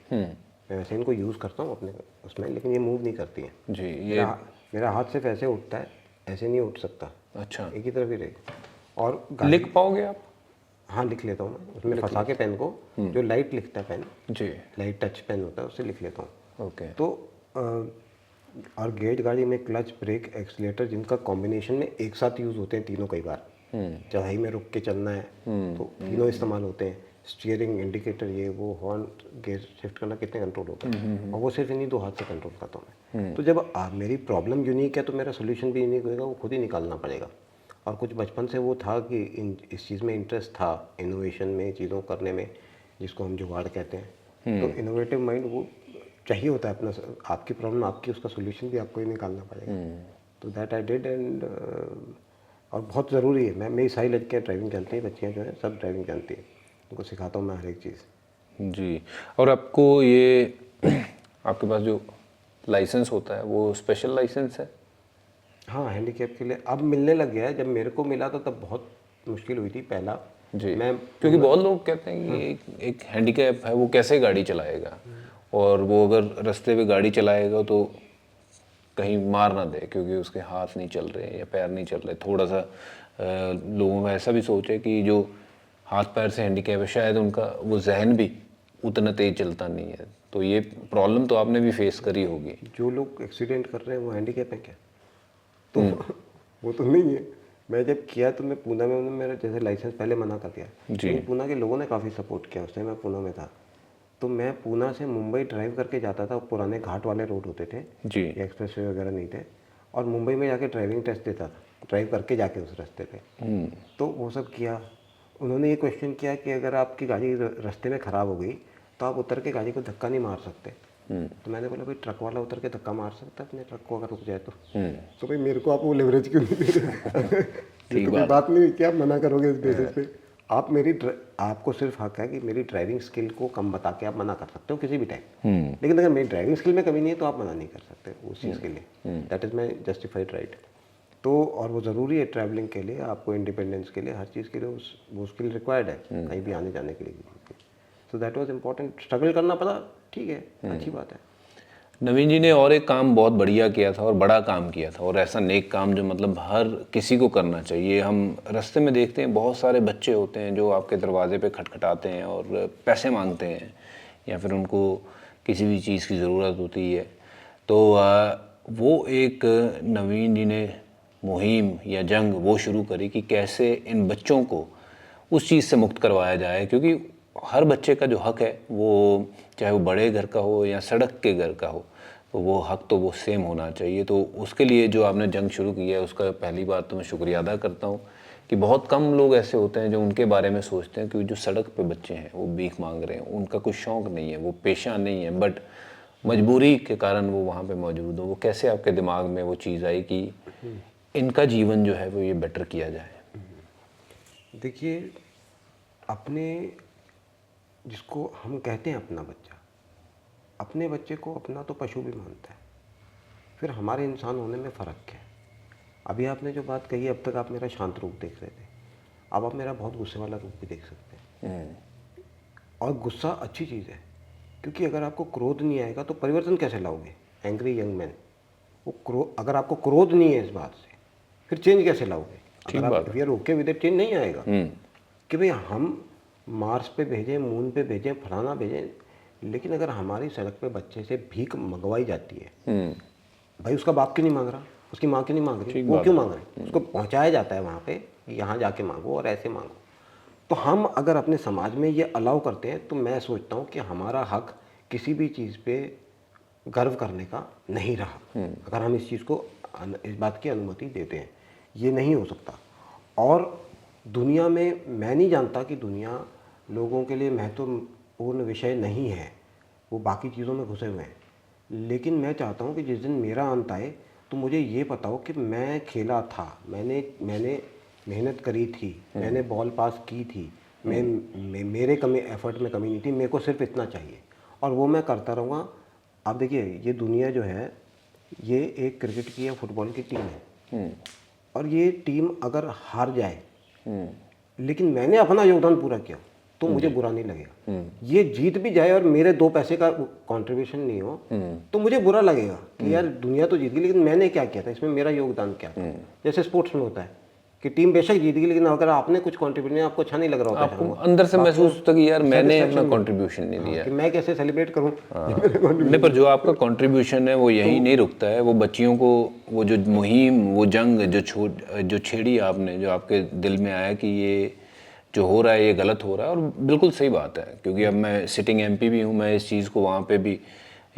मैं वैसे इनको यूज़ करता हूँ अपने उसमें, लेकिन ये मूव नहीं करती हैं जी। ये मेरा हाथ सिर्फ ऐसे उठता है, ऐसे नहीं उठ सकता। अच्छा। एक ही तरफ ही रहेगा। और लिख पाओगे आप? हाँ लिख लेता हूँ मैं, उसमें फंसा के पेन को, जो लाइट लिखता है पेन, जी, लाइट टच पेन होता है, उससे लिख लेता हूँ। ओके। तो और गेट गाड़ी में क्लच, ब्रेक, एक्सीलेटर जिनका कॉम्बिनेशन में एक साथ यूज़ होते हैं तीनों कई बार, चढ़ाई में रुक के चलना है तो तीनों इस्तेमाल होते हैं। स्टीयरिंग, इंडिकेटर, ये वो, हॉर्न, गियर शिफ्ट करना कितने कंट्रोल होता है, और वो सिर्फ इन्हीं 2 हाथ से कंट्रोल करता हूँ मैं। तो जब मेरी प्रॉब्लम यूनिक है तो मेरा सोल्यूशन भी यूनिक होगा, वो खुद ही निकालना पड़ेगा। और कुछ बचपन से वो था कि इस चीज़ में इंटरेस्ट था, इनोवेशन में, चीज़ों करने में, जिसको हम जुगाड़ कहते हैं। तो इनोवेटिव माइंड वो चाहिए होता है अपना, आपकी प्रॉब्लम आपकी, उसका सोल्यूशन भी आपको ही निकालना पड़ेगा। तो दैट आई डिड एंड और बहुत ज़रूरी है। मेरी सारी लड़कियाँ ड्राइविंग जानती हैं, बच्चियाँ जो हैं सब ड्राइविंग जानती हैं, उनको सिखाता हूँ मैं हर एक चीज़। जी। और आपको ये आपके पास जो लाइसेंस होता है वो स्पेशल लाइसेंस है? हाँ, हैंडीकैप के लिए अब मिलने लग गया है। जब मेरे को मिला तो तब बहुत मुश्किल हुई थी पहला। जी। मैं क्योंकि बहुत लोग कहते हैं कि एक हैंडीकैप है वो कैसे गाड़ी चलाएगा, और वो अगर रास्ते पे गाड़ी चलाएगा तो कहीं मार ना दे क्योंकि उसके हाथ नहीं चल रहे या पैर नहीं चल रहे। थोड़ा सा लोगों का ऐसा भी सोच है कि जो हाथ पैर से हैंडीकैप है शायद उनका वो जहन भी उतना तेज चलता नहीं है। तो ये प्रॉब्लम तो आपने भी फेस करी होगी। जो लोग एक्सीडेंट कर रहे हैं वो हैंडीकैप है क्या? तो वो तो नहीं है। मैं जब किया तो मैं पूना में, उन्होंने मेरा जैसे लाइसेंस पहले मना कर दिया, जी। लेकिन पूना के लोगों ने काफ़ी सपोर्ट किया। उस टाइम मैं पूना में था, तो मैं पूना से मुंबई ड्राइव करके जाता था। पुराने घाट वाले रोड होते थे, जी। एक्सप्रेस वे वगैरह नहीं थे, और मुंबई में जाके ड्राइविंग टेस्ट देता था, ड्राइव करके जाके उस रास्ते पे। तो वो सब किया। उन्होंने ये क्वेश्चन किया कि अगर आपकी गाड़ी रास्ते में ख़राब हो गई तो आप उतर के गाड़ी को धक्का नहीं मार सकते। तो मैंने बोला भाई ट्रक वाला उतर के धक्का मार सकता है अपने ट्रक को अगर रुक जाए तो भाई मेरे को आप वो लेवरेज क्यों नहीं दे रहे? ये तो कोई बात नहीं कि आप मना करोगे इस बेसिस पे। आपको सिर्फ हक है कि मेरी ड्राइविंग स्किल को कम बता के आप मना कर सकते हो किसी भी टाइम, लेकिन अगर मेरी ड्राइविंग स्किल में कमी नहीं है तो आप मना नहीं कर सकते उस चीज़ के लिए। That is my justified right. तो और वो ज़रूरी है ट्रैवलिंग के लिए, आपको इंडिपेंडेंस के लिए, हर चीज़ के लिए वो स्किल रिक्वायर्ड है कहीं भी आने जाने के लिए। So that was important. Struggle करना पड़ा, ठीक है, अच्छी बात है। नवीन जी ने और एक काम बहुत बढ़िया किया था और बड़ा काम किया था, और ऐसा नेक काम जो मतलब हर किसी को करना चाहिए। हम रास्ते में देखते हैं बहुत सारे बच्चे होते हैं जो आपके दरवाजे पे खटखटाते हैं और पैसे मांगते हैं, या फिर उनको किसी भी चीज़ की ज़रूरत होती है। तो वो एक नवीन जी ने मुहिम या जंग वो शुरू करी कि कैसे इन बच्चों को उस चीज़ से मुक्त करवाया जाए, क्योंकि हर बच्चे का जो हक है वो चाहे वो बड़े घर का हो या सड़क के घर का हो, तो वो हक तो वो सेम होना चाहिए। तो उसके लिए जो आपने जंग शुरू किया है उसका पहली बात तो मैं शुक्रिया अदा करता हूँ कि बहुत कम लोग ऐसे होते हैं जो उनके बारे में सोचते हैं कि जो सड़क पे बच्चे हैं वो भीख मांग रहे हैं, उनका कोई शौक़ नहीं है, वो पेशा नहीं है, बट मजबूरी के कारण वो वहाँ पे मौजूद हो। वो कैसे आपके दिमाग में वो चीज़ आई कि इनका जीवन जो है वो ये बेटर किया जाए? देखिए, अपने जिसको हम कहते हैं अपना बच्चा, अपने बच्चे को अपना तो पशु भी मानता है, फिर हमारे इंसान होने में फ़र्क है। अभी आपने जो बात कही, अब तक आप मेरा शांत रूप देख रहे थे, अब आप मेरा बहुत गुस्से वाला रूप भी देख सकते हैं। और गुस्सा अच्छी चीज़ है, क्योंकि अगर आपको क्रोध नहीं आएगा तो परिवर्तन कैसे लाओगे? एंग्री यंग मैन, वो अगर आपको क्रोध नहीं है इस बात से, फिर चेंज कैसे लाओगे? अगर आप we are okay with it, change नहीं आएगा। कि भाई हम मार्स पे भेजें, मून पे भेजें, फलाना भेजें, लेकिन अगर हमारी सड़क पे बच्चे से भीख मंगवाई जाती है, भाई उसका बाप क्यों नहीं मांग रहा, उसकी माँ क्यों नहीं मांग रही, वो क्यों मांग रहे? उसको पहुंचाया जाता है वहाँ पे, यहाँ जाके मांगो और ऐसे मांगो। तो हम अगर अपने समाज में ये अलाउ करते हैं तो मैं सोचता हूँ कि हमारा हक किसी भी चीज़ पे गर्व करने का नहीं रहा। अगर हम इस चीज़ को, इस बात की अनुमति देते हैं, ये नहीं हो सकता। और दुनिया में मैं नहीं जानता कि दुनिया लोगों के लिए महत्वपूर्ण विषय नहीं है, वो बाकी चीज़ों में घुसे हुए हैं। लेकिन मैं चाहता हूँ कि जिस दिन मेरा अंत आए तो मुझे ये पता हो कि मैं खेला था, मैंने मेहनत करी थी, मैंने बॉल पास की थी, मेरे एफर्ट में कमी नहीं थी, मेरे को सिर्फ इतना चाहिए और वो मैं करता रहूँगा। आप देखिए, ये दुनिया जो है ये एक क्रिकेट की या फुटबॉल की टीम है, और ये टीम अगर हार जाए लेकिन मैंने अपना योगदान पूरा किया तो मुझे बुरा नहीं लगेगा। ये जीत भी जाए और मेरे 2 पैसे का कंट्रीब्यूशन नहीं हो तो मुझे बुरा लगेगा कि यार दुनिया तो जीत गई लेकिन मैंने क्या किया था, इसमें मेरा योगदान क्या था। जैसे स्पोर्ट्स में होता है, कि टीम बेशक जीत गई, लेकिन अगर आपने कुछ कंट्रीब्यूट नहीं, आपको अच्छा नहीं लग रहा होता आपको अंदर से महसूस होता कि यार मैंने अपना कंट्रीब्यूशन नहीं हाँ, दिया। कि मैं कैसे सेलिब्रेट करूं। नहीं, पर जो आपका कंट्रीब्यूशन है वो यहीं नहीं रुकता है, वो बच्चियों को वो जो मुहिम, वो जंग जो छेड़ी आपने, जो आपके दिल में आया कि ये जो हो रहा है ये गलत हो रहा है, और बिल्कुल सही बात है, क्योंकि अब मैं सिटिंग एमपी भी हूँ, मैं इस चीज़ को वहाँ पे भी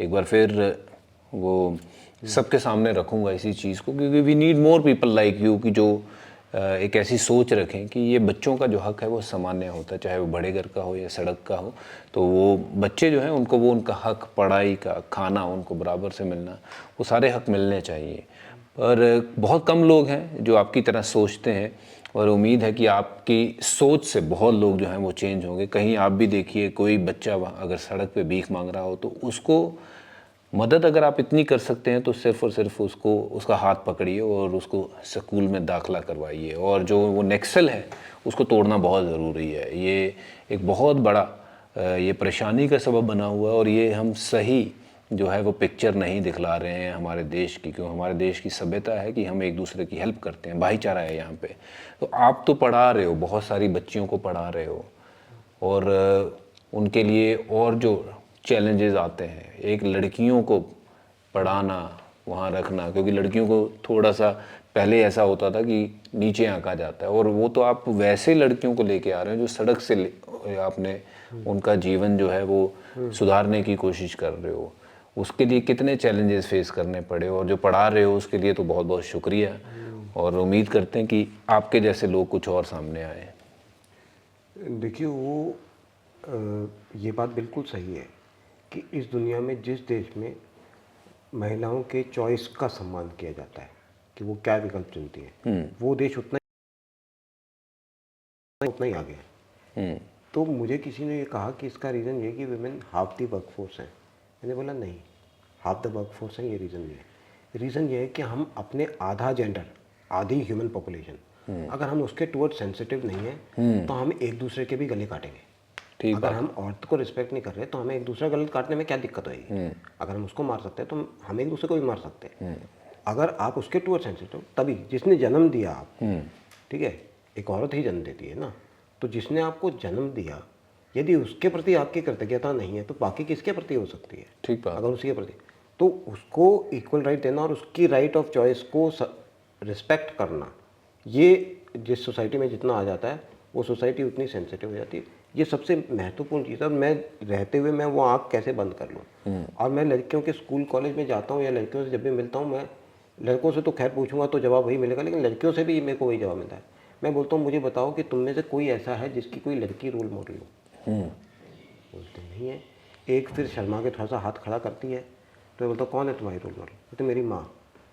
एक बार फिर वो सबके सामने रखूँगा इसी चीज़ को, क्योंकि we need more people like you कि जो एक ऐसी सोच रखें कि ये बच्चों का जो हक है वो सामान्य होता है, चाहे वो बड़े घर का हो या सड़क का हो। तो वो बच्चे जो हैं उनको वो उनका हक, पढ़ाई का, खाना उनको बराबर से मिलना, वो सारे हक मिलने चाहिए। पर बहुत कम लोग हैं जो आपकी तरह सोचते हैं, और उम्मीद है कि आपकी सोच से बहुत लोग जो हैं वो चेंज होंगे। कहीं आप भी देखिए, कोई बच्चा अगर सड़क पे भीख मांग रहा हो तो उसको मदद अगर आप इतनी कर सकते हैं तो सिर्फ़ और सिर्फ उसको, उसका हाथ पकड़िए और उसको स्कूल में दाखिला करवाइए। और जो वो नेक्सल है उसको तोड़ना बहुत ज़रूरी है। ये एक बहुत बड़ा ये परेशानी का सबब बना हुआ है, और ये हम सही जो है वो पिक्चर नहीं दिखला रहे हैं हमारे देश की, क्यों हमारे देश की सभ्यता है कि हम एक दूसरे की हेल्प करते हैं, भाईचारा है यहाँ पे। तो आप तो पढ़ा रहे हो, बहुत सारी बच्चियों को पढ़ा रहे हो, और उनके लिए और जो चैलेंजेस आते हैं, एक लड़कियों को पढ़ाना, वहाँ रखना, क्योंकि लड़कियों को थोड़ा सा पहले ऐसा होता था कि नीचे आंका जाता है, और वो तो आप वैसे लड़कियों को लेके आ रहे हो जो सड़क से आपने उनका जीवन जो है वो सुधारने की कोशिश कर रहे हो। उसके लिए कितने चैलेंजेस फेस करने पड़े, और जो पढ़ा रहे हो उसके लिए तो बहुत बहुत शुक्रिया, और उम्मीद करते हैं कि आपके जैसे लोग कुछ और सामने आए। देखिए वो ये बात बिल्कुल सही है कि इस दुनिया में जिस देश में महिलाओं के चॉइस का सम्मान किया जाता है कि वो क्या विकल्प चुनती है, वो देश उतना ही आगे है। तो मुझे किसी ने ये कहा कि इसका रीज़न ये कि वुमेन हाफ द वर्कफोर्स हैं। मैंने बोला नहीं, हाफ द वर्कफोर्स हैं ये रीज़न नहीं है। रीज़न ये है कि हम अपने आधा जेंडर, आधी ह्यूमन पॉपुलेशन, अगर हम उसके टुवर्ड सेंसिटिव नहीं है तो हम एक दूसरे के भी गले काटेंगे। अगर हम औरत को रिस्पेक्ट नहीं कर रहे तो हमें एक दूसरा गले काटने में क्या दिक्कत होगी? अगर हम उसको मार सकते हैं तो हम एक दूसरे को भी मार सकते हैं। अगर आप उसके टुवर्ड सेंसिटिव, तभी जिसने जन्म दिया आप, ठीक है, एक औरत ही जन्म देती है ना, तो जिसने आपको जन्म दिया, यदि उसके प्रति आपकी कृतज्ञता नहीं है तो बाकी किसके प्रति हो सकती है? ठीक बात। अगर उसी के प्रति, तो उसको इक्वल राइट देना और उसकी राइट ऑफ चॉइस को रिस्पेक्ट करना, ये जिस सोसाइटी में जितना आ जाता है वो सोसाइटी उतनी सेंसिटिव हो जाती है। ये सबसे महत्वपूर्ण चीज़ है। और मैं रहते हुए मैं वो आँख कैसे बंद कर लूँ? और मैं लड़कियों के स्कूल कॉलेज में जाता हूँ या लड़कियों से जब भी मिलता हूँ, मैं लड़कों से तो खैर पूछूंगा तो जवाब वही मिलेगा, लेकिन लड़कियों से भी मेरे को वही जवाब मिलता है। मैं बोलता हूँ मुझे बताओ कि तुम में से कोई ऐसा है जिसकी कोई लड़की रोल मॉडल हो? बोलते नहीं है। एक फिर शर्मा के थोड़ा सा हाथ खड़ा करती है, तो मैं बोलता हूँ कौन है तुम्हारी रोल मॉडल? बोलते मेरी माँ।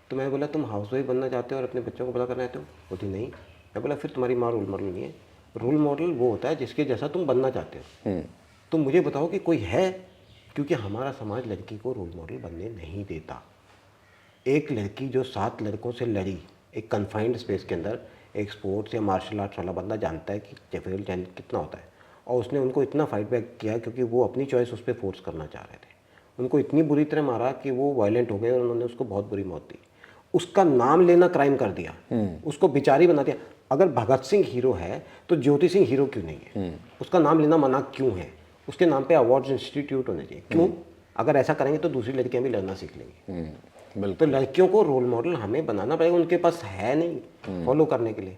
तो मैं बोला तुम हाउस वाइफ बनना चाहते हो और अपने बच्चों को बड़ा करना चाहते हो? बोलती नहीं। मैं बोला फिर तुम्हारी माँ रोल मॉडल नहीं है। रोल मॉडल वो होता है जिसके जैसा तुम बनना चाहते हो। तो मुझे बताओ कि कोई है? क्योंकि हमारा समाज लड़की को रोल मॉडल बनने नहीं देता। एक लड़की जो 7 लड़कों से लड़ी एक कन्फाइंड स्पेस के अंदर, एक स्पोर्ट्स या मार्शल आर्ट्स वाला बंदा जानता है कि जेफेल चैलेंज कितना होता है, और उसने उनको इतना फाइट बैक किया क्योंकि वो अपनी चॉइस उस पर फोर्स करना चाह रहे थे। उनको इतनी बुरी तरह मारा कि वो वायलेंट हो गए और उन्होंने उसको बहुत बुरी मौत दी। उसका नाम लेना क्राइम कर दिया, उसको बिचारी बना दिया। अगर भगत सिंह हीरो है तो ज्योति सिंह हीरो क्यों नहीं है? उसका नाम लेना मना क्यों है? उसके नाम पे अवार्ड्स इंस्टीट्यूट होने चाहिए। क्यों? अगर ऐसा करेंगे तो दूसरी लड़कियां भी लड़ना सीख लेंगी। तो लड़कियों को रोल मॉडल हमें बनाना पड़ेगा, उनके पास है नहीं फॉलो करने के लिए।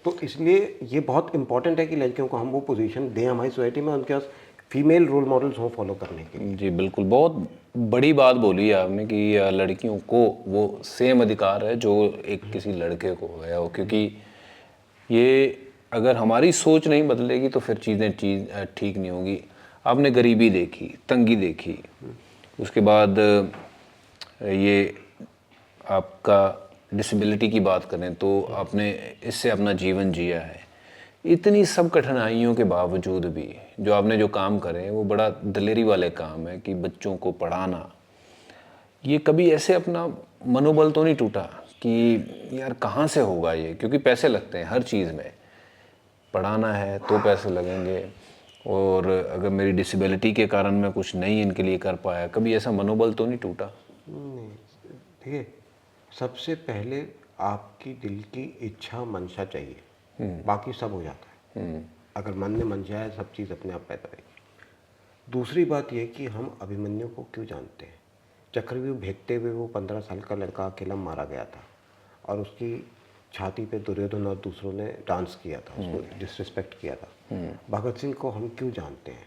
तो इसलिए ये बहुत इंपॉर्टेंट है कि लड़कियों को हम वो पोजीशन दें हमारी सोसाइटी में, उनके पास फीमेल रोल मॉडल्स हों फॉलो करने के लिए। जी बिल्कुल, बहुत बड़ी बात बोली है आपने कि लड़कियों को वो सेम अधिकार है जो एक किसी लड़के को गया हो, क्योंकि ये अगर हमारी सोच नहीं बदलेगी तो फिर चीज़ें ठीक नहीं होगी। आपने गरीबी देखी, तंगी देखी, उसके बाद ये आपका डिसेबिलिटी की बात करें तो आपने इससे अपना जीवन जिया है। इतनी सब कठिनाइयों के बावजूद भी जो आपने जो काम करे वो बड़ा दिलेरी वाले काम है कि बच्चों को पढ़ाना। ये कभी ऐसे अपना मनोबल तो नहीं टूटा कि यार कहाँ से होगा ये, क्योंकि पैसे लगते हैं हर चीज़ में, पढ़ाना है तो पैसे लगेंगे, और अगर मेरी डिसेबिलिटी के कारण मैं कुछ नहीं इनके लिए कर पाया, कभी ऐसा मनोबल तो नहीं टूटा? नहीं, देखिए सबसे पहले आपकी दिल की इच्छा मंशा चाहिए, बाकी सब हो जाता है। अगर मन में मंशा है सब चीज़ अपने आप पैदा रहेगी। दूसरी बात यह कि हम अभिमन्यु को क्यों जानते हैं। चक्रव्यूह भेदते हुए वो 15 साल का लड़का अकेला मारा गया था और उसकी छाती पे दुर्योधन और दूसरों ने डांस किया था, उसको डिसरिस्पेक्ट किया था। भगत सिंह को हम क्यों जानते हैं,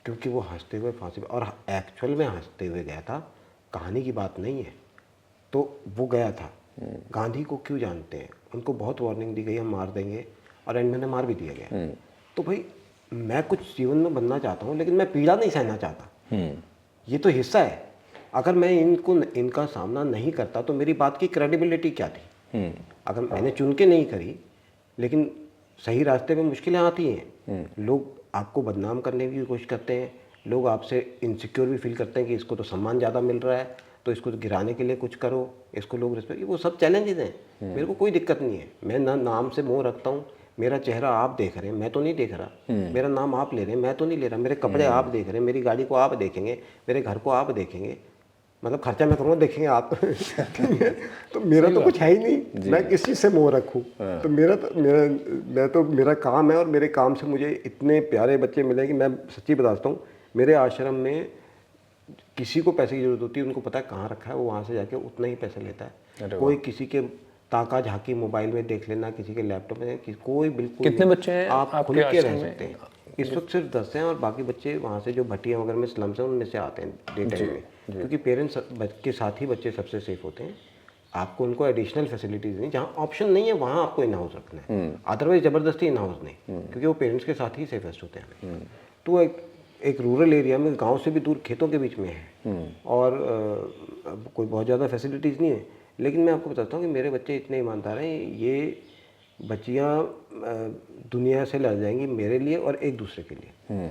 क्योंकि वो हंसते हुए फांसी पे, और एक्चुअल में हंसते हुए गया था, कहानी की बात नहीं है, तो वो गया था। गांधी को क्यों जानते हैं, उनको बहुत वार्निंग दी गई हम मार देंगे और एंड में मार भी दिया गया। तो भाई मैं कुछ जीवन में बनना चाहता हूँ लेकिन मैं पीड़ा नहीं सहना चाहता, ये तो हिस्सा है। अगर मैं इनका सामना नहीं करता तो मेरी बात की क्रेडिबिलिटी क्या थी। अगर मैंने चुन के नहीं करी, लेकिन सही रास्ते पे मुश्किलें आती हैं, लोग आपको बदनाम करने की कोशिश करते हैं, लोग आपसे इनसिक्योर भी फील करते हैं कि इसको तो सम्मान ज़्यादा मिल रहा है तो इसको तो गिराने के लिए कुछ करो, इसको लोग रिस्पेक्ट, वो सब चैलेंजेस हैं। मेरे को कोई दिक्कत नहीं है, मैं ना नाम से मोह रखता हूँ, मेरा चेहरा आप देख रहे हैं, मैं तो नहीं देख रहा, मेरा नाम आप ले रहे हैं, मैं तो नहीं ले रहा, मेरे कपड़े आप देख रहे हैं, मेरी गाड़ी को आप देखेंगे, मेरे घर को आप देखेंगे, मतलब खर्चा मैं करूँगा देखेंगे आप। तो मेरा तो कुछ है ही नहीं, मैं किस चीज़ से मोह रखूँ। तो मेरा काम है और मेरे काम से मुझे इतने प्यारे बच्चे मिले कि मैं सच्ची बताता हूँ, मेरे आश्रम में किसी को पैसे की जरूरत होती है, उनको पता है कहाँ रखा है, वो वहाँ से जाके उतना ही पैसा लेता है। कोई किसी के ताका झाकी मोबाइल में देख लेना, किसी के लैपटॉप में, कोई बिल्कुल कितने बच्चे हैं आप खुल के रह सकते हैं। इस वक्त सिर्फ 10 हैं और बाकी बच्चे वहाँ से जो भट्टियाँ वगैरह में स्लम्स हैं उनमें से आते हैं डे टाइम में, क्योंकि पेरेंट्स के साथ ही बच्चे सबसे सेफ होते हैं। आपको उनको एडिशनल फैसिलिटीज़ नहीं, जहाँ ऑप्शन नहीं है वहाँ आपको इन हाउस रखना है, अदरवाइज ज़बरदस्ती इन हाउस नहीं, क्योंकि वो पेरेंट्स के साथ ही सेफेस्ट होते हैं। तो एक रूरल एरिया में, गांव से भी दूर, खेतों के बीच में है और कोई बहुत ज़्यादा फैसिलिटीज़ नहीं है, लेकिन मैं आपको बताता हूँ कि मेरे बच्चे इतने ईमानदार हैं, ये बच्चियाँ दुनिया से लड़ जाएंगी मेरे लिए और एक दूसरे के लिए,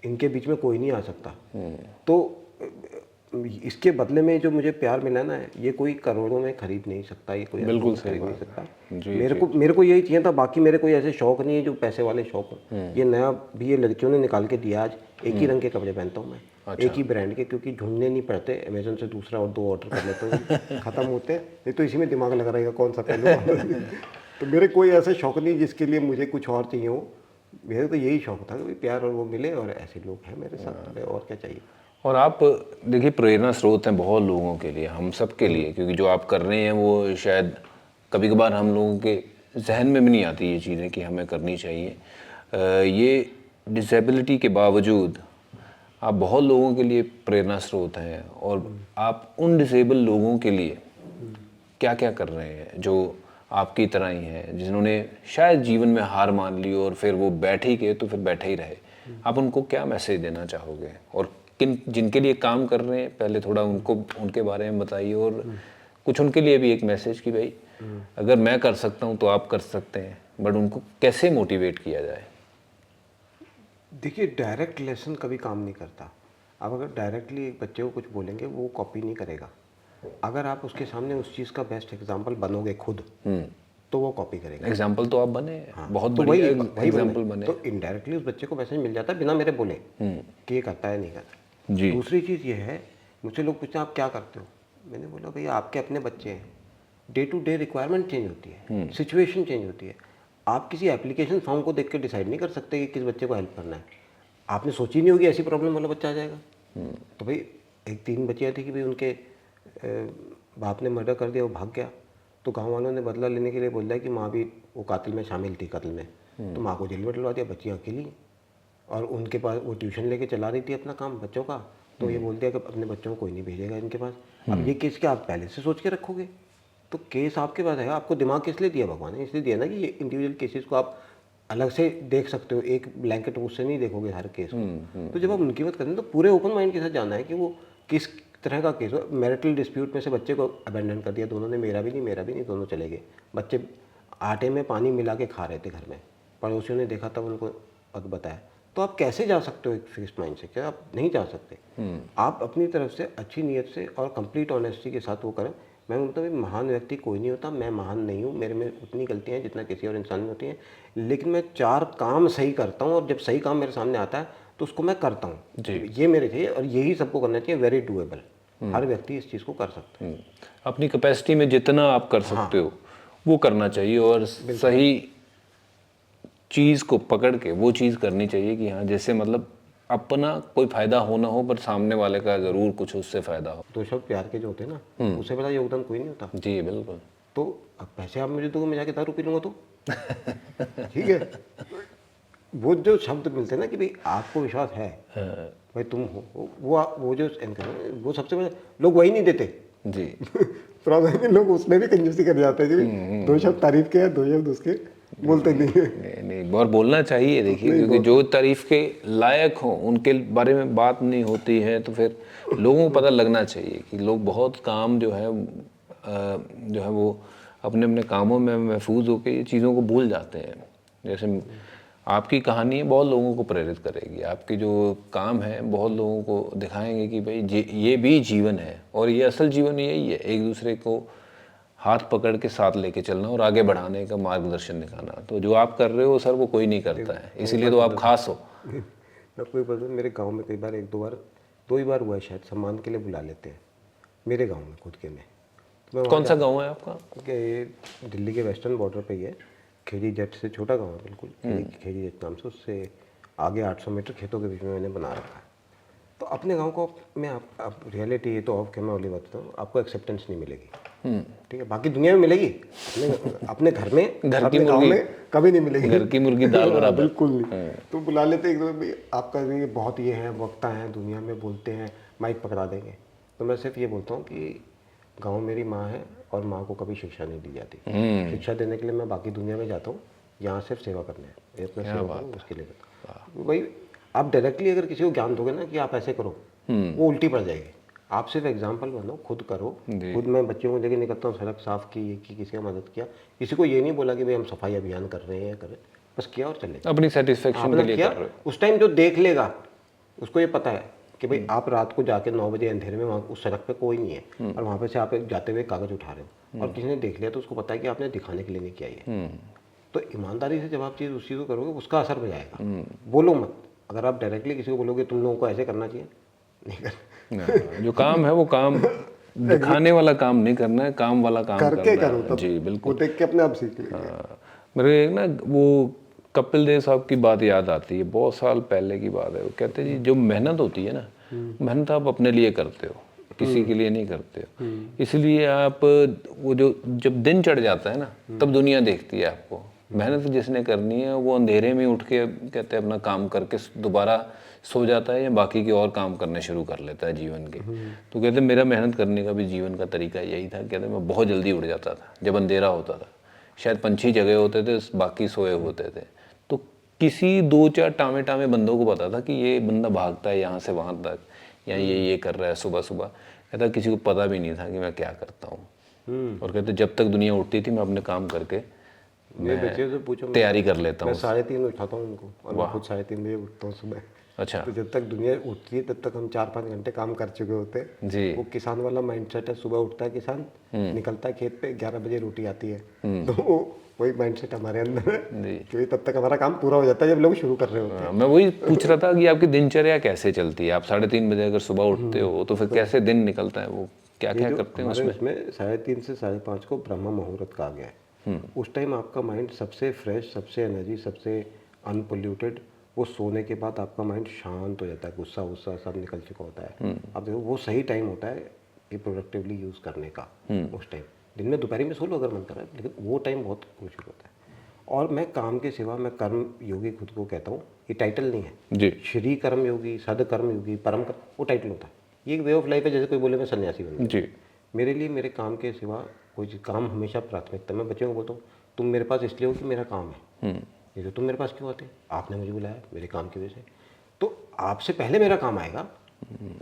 इनके बीच में कोई नहीं आ सकता। तो इसके बदले में जो मुझे प्यार मिला ना, ये कोई करोड़ों में खरीद नहीं सकता, ये कोई बिल्कुल खरीद नहीं सकता। जी, मेरे को यही चाहिए था, बाकी मेरे कोई ऐसे शौक नहीं है जो पैसे वाले शौक हो। ये नया भी ये लड़कियों ने निकाल के दिया, आज एक ही रंग के कपड़े पहनता हूँ मैं, एक ही ब्रांड के, क्योंकि ढूंढने नहीं पड़ते, अमेजोन से दूसरा और 2 ऑर्डर कर लेता हूँ, खत्म होते हैं, नहीं तो इसी में दिमाग लगा रहेगा कौन सा पहनूं। तो मेरे कोई ऐसे शौक नहीं जिसके लिए मुझे कुछ और चाहिए हो। मेरे तो यही शौक था कि प्यार और वो मिले, और ऐसे लोग हैं मेरे साथ, और क्या चाहिए। और आप देखिए प्रेरणा स्रोत हैं बहुत लोगों के लिए, हम सब के लिए, क्योंकि जो आप कर रहे हैं वो शायद कभी कभार हम लोगों के जहन में भी नहीं आती ये चीज़ें कि हमें करनी चाहिए। ये डिसेबिलिटी के बावजूद आप बहुत लोगों के लिए प्रेरणा स्रोत हैं, और आप उन डिसेबल लोगों के लिए क्या क्या कर रहे हैं जो आपकी तरह ही हैं, जिन्होंने शायद जीवन में हार मान ली और फिर वो बैठ ही गए तो फिर बैठे ही रहे। आप उनको क्या मैसेज देना चाहोगे, और जिनके लिए काम कर रहे हैं पहले थोड़ा उनको उनके बारे में बताइए, और कुछ उनके लिए भी एक मैसेज कि भाई अगर मैं कर सकता हूँ तो आप कर सकते हैं, बट उनको कैसे मोटिवेट किया जाए। देखिए, डायरेक्ट लेसन कभी काम नहीं करता। आप अगर डायरेक्टली एक बच्चे को कुछ बोलेंगे वो कॉपी नहीं करेगा। अगर आप उसके सामने उस चीज़ का बेस्ट एग्जाम्पल बनोगे खुद, तो वो कॉपी करेगा। एग्जाम्पल तो आप बने, बहुत तो बढ़िया वही एग्जाम्पल बने। तो इनडायरेक्टली उस बच्चे को मैसेज मिल जाता है बिना मेरे बोले कि ये करता है नहीं करता। जी। दूसरी चीज़ ये है, मुझसे लोग पूछते हैं आप क्या करते हो, मैंने बोला भैया आपके अपने बच्चे हैं, day to day requirement change होती है, सिचुएशन चेंज होती है। आप किसी एप्लीकेशन फॉर्म को देख के डिसाइड नहीं कर सकते कि किस बच्चे को हेल्प करना है। आपने सोची नहीं होगी ऐसी प्रॉब्लम वाला बच्चा आ जाएगा। तो भाई 3 बच्चियाँ थी कि भाई उनके बाप ने मर्डर कर दिया, वो भाग गया, तो गाँव वालों ने बदला लेने के लिए बोल दिया कि माँ भी वो कातिल में शामिल थी, कत्ल में, तो माँ को जेल में डलवा दिया, बच्चियाँ अकेली, और उनके पास वो ट्यूशन लेके चला रही थी अपना काम बच्चों का, तो ये बोल दिया कि अपने बच्चों को कोई नहीं भेजेगा इनके पास। अब ये केस क्या आप पहले से सोच के रखोगे, तो केस आपके पास है, आपको दिमाग किस लिए दिया भगवान ने, इसलिए दिया ना कि ये इंडिविजुअल केसेस को आप अलग से देख सकते हो, एक ब्लैंकेट उससे नहीं देखोगे हर केस को। तो जब आप उनकी बात करते हैं तो पूरे ओपन माइंड के साथ जाना है कि वो किस तरह का केस हो। मैरिटल डिस्प्यूट में से बच्चे को अबेंडन कर दिया दोनों ने, मेरा भी नहीं, दोनों चले गए। बच्चे आटे में पानी मिला के खा रहे थे घर में, पड़ोसियों ने देखा तब उनको बताया। तो आप कैसे जा सकते हो एक फिक्स्ड माइंड से, क्या आप नहीं जा सकते। आप अपनी तरफ से अच्छी नीयत से और कंप्लीट ऑनेस्टी के साथ वो करें। मैं मतलब महान व्यक्ति कोई नहीं होता, मैं महान नहीं हूँ, मेरे में उतनी गलतियाँ हैं जितना किसी और इंसान में होती हैं, लेकिन मैं 4 काम सही करता हूँ, और जब सही काम मेरे सामने आता है तो उसको मैं करता हूँ। ये मेरे चाहिए, और यही सबको करना चाहिए, वेरी डूएबल। हर व्यक्ति इस चीज़ को कर सकता है। अपनी कैपेसिटी में जितना आप कर सकते हो वो करना चाहिए, और सही चीज़ को पकड़ के वो चीज़ करनी चाहिए कि हाँ, जैसे मतलब अपना कोई फ़ायदा हो ना हो पर सामने वाले का ज़रूर कुछ उससे फ़ायदा हो। दो शब्द प्यार के जो होते हैं ना, उससे बड़ा योगदान कोई नहीं होता। जी बिल्कुल। तो अब पैसे आप मुझे दोगे, मैं जाके दारू पी लूँगा तो ठीक है। वो जो शब्द मिलते हैं ना कि भाई आपको विश्वास है, भाई तुम हो, वो जो वो सबसे बड़े लोग वही नहीं देते जी। प्रॉब्लम है कि लोग उसमें भी कंजूसी कर जाते हैं कि दो शब्द तारीफ के हैं, दो शब्द उसके बोलते नहीं है। नहीं और बोलना चाहिए, देखिए, क्योंकि जो तारीफ के लायक हो उनके बारे में बात नहीं होती है तो फिर लोगों को पता लगना चाहिए कि लोग बहुत काम जो है वो अपने अपने कामों में महफूज होकर ये चीज़ों को भूल जाते हैं। जैसे आपकी कहानी है, बहुत लोगों को प्रेरित करेगी। आपकी जो काम है बहुत लोगों को दिखाएंगे कि भाई ये भी जीवन है, और ये असल जीवन यही है, एक दूसरे को हाथ पकड़ के साथ लेके चलना और आगे बढ़ाने का मार्गदर्शन दिखाना। तो जो आप कर रहे हो सर वो कोई नहीं करता है, इसीलिए तो आप खास हो। आपको ये पता है, मेरे गांव में कई बार दो ही बार हुआ है शायद, सम्मान के लिए बुला लेते हैं मेरे गांव में, खुद के में। तो कौन सा गांव है आपका? ये दिल्ली के वेस्टर्न बॉर्डर पे ही है, खेड़ी जट से छोटा गांव है बिल्कुल, खेड़ी जट नाम से, उससे आगे 800 मीटर खेतों के बीच में मैंने बना रखा है। तो अपने गांव को मैं आप रियलिटी, ये तो ऑफ कैमरा वाली बात बताऊँ, आपको एक्सेप्टेंस नहीं मिलेगी, ठीक है, बाकी दुनिया में मिलेगी, अपने घर में, अपने गांव में कभी नहीं मिलेगी। घर की मुर्गी दाल बराबर। बिल्कुल नहीं। तो बुला लेते एकदम, भाई आपका ये बहुत ये है, वक्ता है, दुनिया में बोलते हैं, माइक पकड़ा देंगे। तो मैं सिर्फ ये बोलता हूँ कि गाँव मेरी माँ है और माँ को कभी शिक्षा नहीं दी जाती। शिक्षा देने के लिए मैं बाकी दुनिया में जाता हूँ, यहाँ सिर्फ सेवा करने है, अपना सेवा करूँ उसके लिए करता। भाई आप डायरेक्टली अगर किसी को ज्ञान दोगे ना कि आप ऐसे करो, वो उल्टी पड़ जाएगी। आप सिर्फ एग्जाम्पल बनो, खुद करो। खुद मैं बच्चों को लेकर निकलता हूँ, सड़क साफ की, ये की, किसी का मदद किया, किसी को ये नहीं बोला कि भाई हम सफाई अभियान कर रहे हैं, करें, बस किया और चले, अपनी सेटिस्फेक्शन के लिए कर रहे हो। उस टाइम जो देख लेगा उसको ये पता है कि भाई आप रात को जाके 9 बजे अंधेरे में वहाँ उस सड़क पे कोई नहीं है, और वहाँ पे से आप एक जाते हुए कागज उठा रहे हो, और किसी ने देख लिया तो उसको पता है कि आपने दिखाने के लिए नहीं किया ये। तो ईमानदारी से जब आप चीज़ उस चीज़ को करोगे, उसका असर हो जाएगा। बोलो मत, अगर आप डायरेक्टली किसी को बोलोगे तुम लोगों को ऐसे करना चाहिए, नहीं कर जो काम है वो काम दिखाने वाला काम नहीं करना है, काम वाला काम करके करना करो है। तब जी बिल्कुल। वो देख के अपने आप सीख लेंगे। मेरे एक ना वो कपिल देव साहब की बात याद आती है, बहुत साल पहले की बात है। वो कहते जी जो मेहनत होती है ना, मेहनत आप अपने लिए करते हो, किसी के लिए नहीं करते हो। इसलिए आप वो जो जब दिन चढ़ जाता है ना, तब दुनिया देखती है आपको। मेहनत जिसने करनी है वो अंधेरे में उठ के कहते हैं अपना काम करके दोबारा सो जाता है या बाकी के और काम करने शुरू कर लेता है जीवन के। तो कहते मेरा मेहनत करने का भी जीवन का तरीका यही था। कहते मैं बहुत जल्दी उठ जाता था जब अंधेरा होता था, शायद पंछी जगह होते थे, बाकी सोए होते थे। तो किसी 2-4 टामे बंदों को पता था कि ये बंदा भागता है यहाँ से वहाँ तक, या ये कर रहा है सुबह सुबह। कहता किसी को पता भी नहीं था कि मैं क्या करता हूँ। और कहते जब तक दुनिया उठती थी मैं अपने काम करके बच्चे से पूछो, तैयारी कर लेता हूँ। मैं 3:30 उठाता हूँ उनको, और मैं खुद 3:30 बजे उठता हूँ सुबह। अच्छा। तो जब तक दुनिया उठती है तब तक हम 4-5 घंटे काम कर चुके होते हैं जी। वो किसान वाला माइंडसेट है। सुबह उठता है किसान, निकलता है खेत पे, 11 बजे रोटी आती है। तो वही माइंडसेट हमारे अंदर है कि तब तक हमारा काम पूरा हो जाता है जब लोग शुरू कर रहे होते हैं। मैं वही पूछ रहा था कि आपकी दिनचर्या कैसे चलती है। आप 3:30 बजे अगर सुबह उठते हो तो फिर कैसे दिन निकलता है, वो क्या क्या करते हैं उसमें? 3:30 से 5:30 को ब्रह्म मुहूर्त कहा गया है। उस टाइम आपका माइंड सबसे फ्रेश, सबसे एनर्जी, सबसे अनपोल्यूटेड। वो सोने के बाद आपका माइंड शांत हो जाता है, गुस्सा वुस्सा सब निकल चुका होता है। अब देखो वो सही टाइम होता है कि प्रोडक्टिवली यूज़ करने का। उस टाइम दिन में दोपहर में सो लो अगर मन कर रहा है, लेकिन वो टाइम बहुत क्रूशियल होता है। और मैं काम के सिवा मैं कर्म योगी खुद को कहता हूँ, ये टाइटल नहीं है जी। श्री कर्म योगी, सद कर्म योगी, परम कर्म, वो टाइटल होता है। ये एक वे ऑफ लाइफ है। जैसे कोई बोले मैं सन्यासी बन जी। मेरे लिए मेरे काम के सिवा कोई काम हमेशा प्राथमिकता। मैं बच्चों को बोलता हूँ तुम मेरे पास इसलिए हो कि मेरा काम है, नहीं तो तुम मेरे पास क्यों आते? आपने मुझे बुलाया मेरे काम की वजह से, तो आपसे पहले मेरा काम आएगा,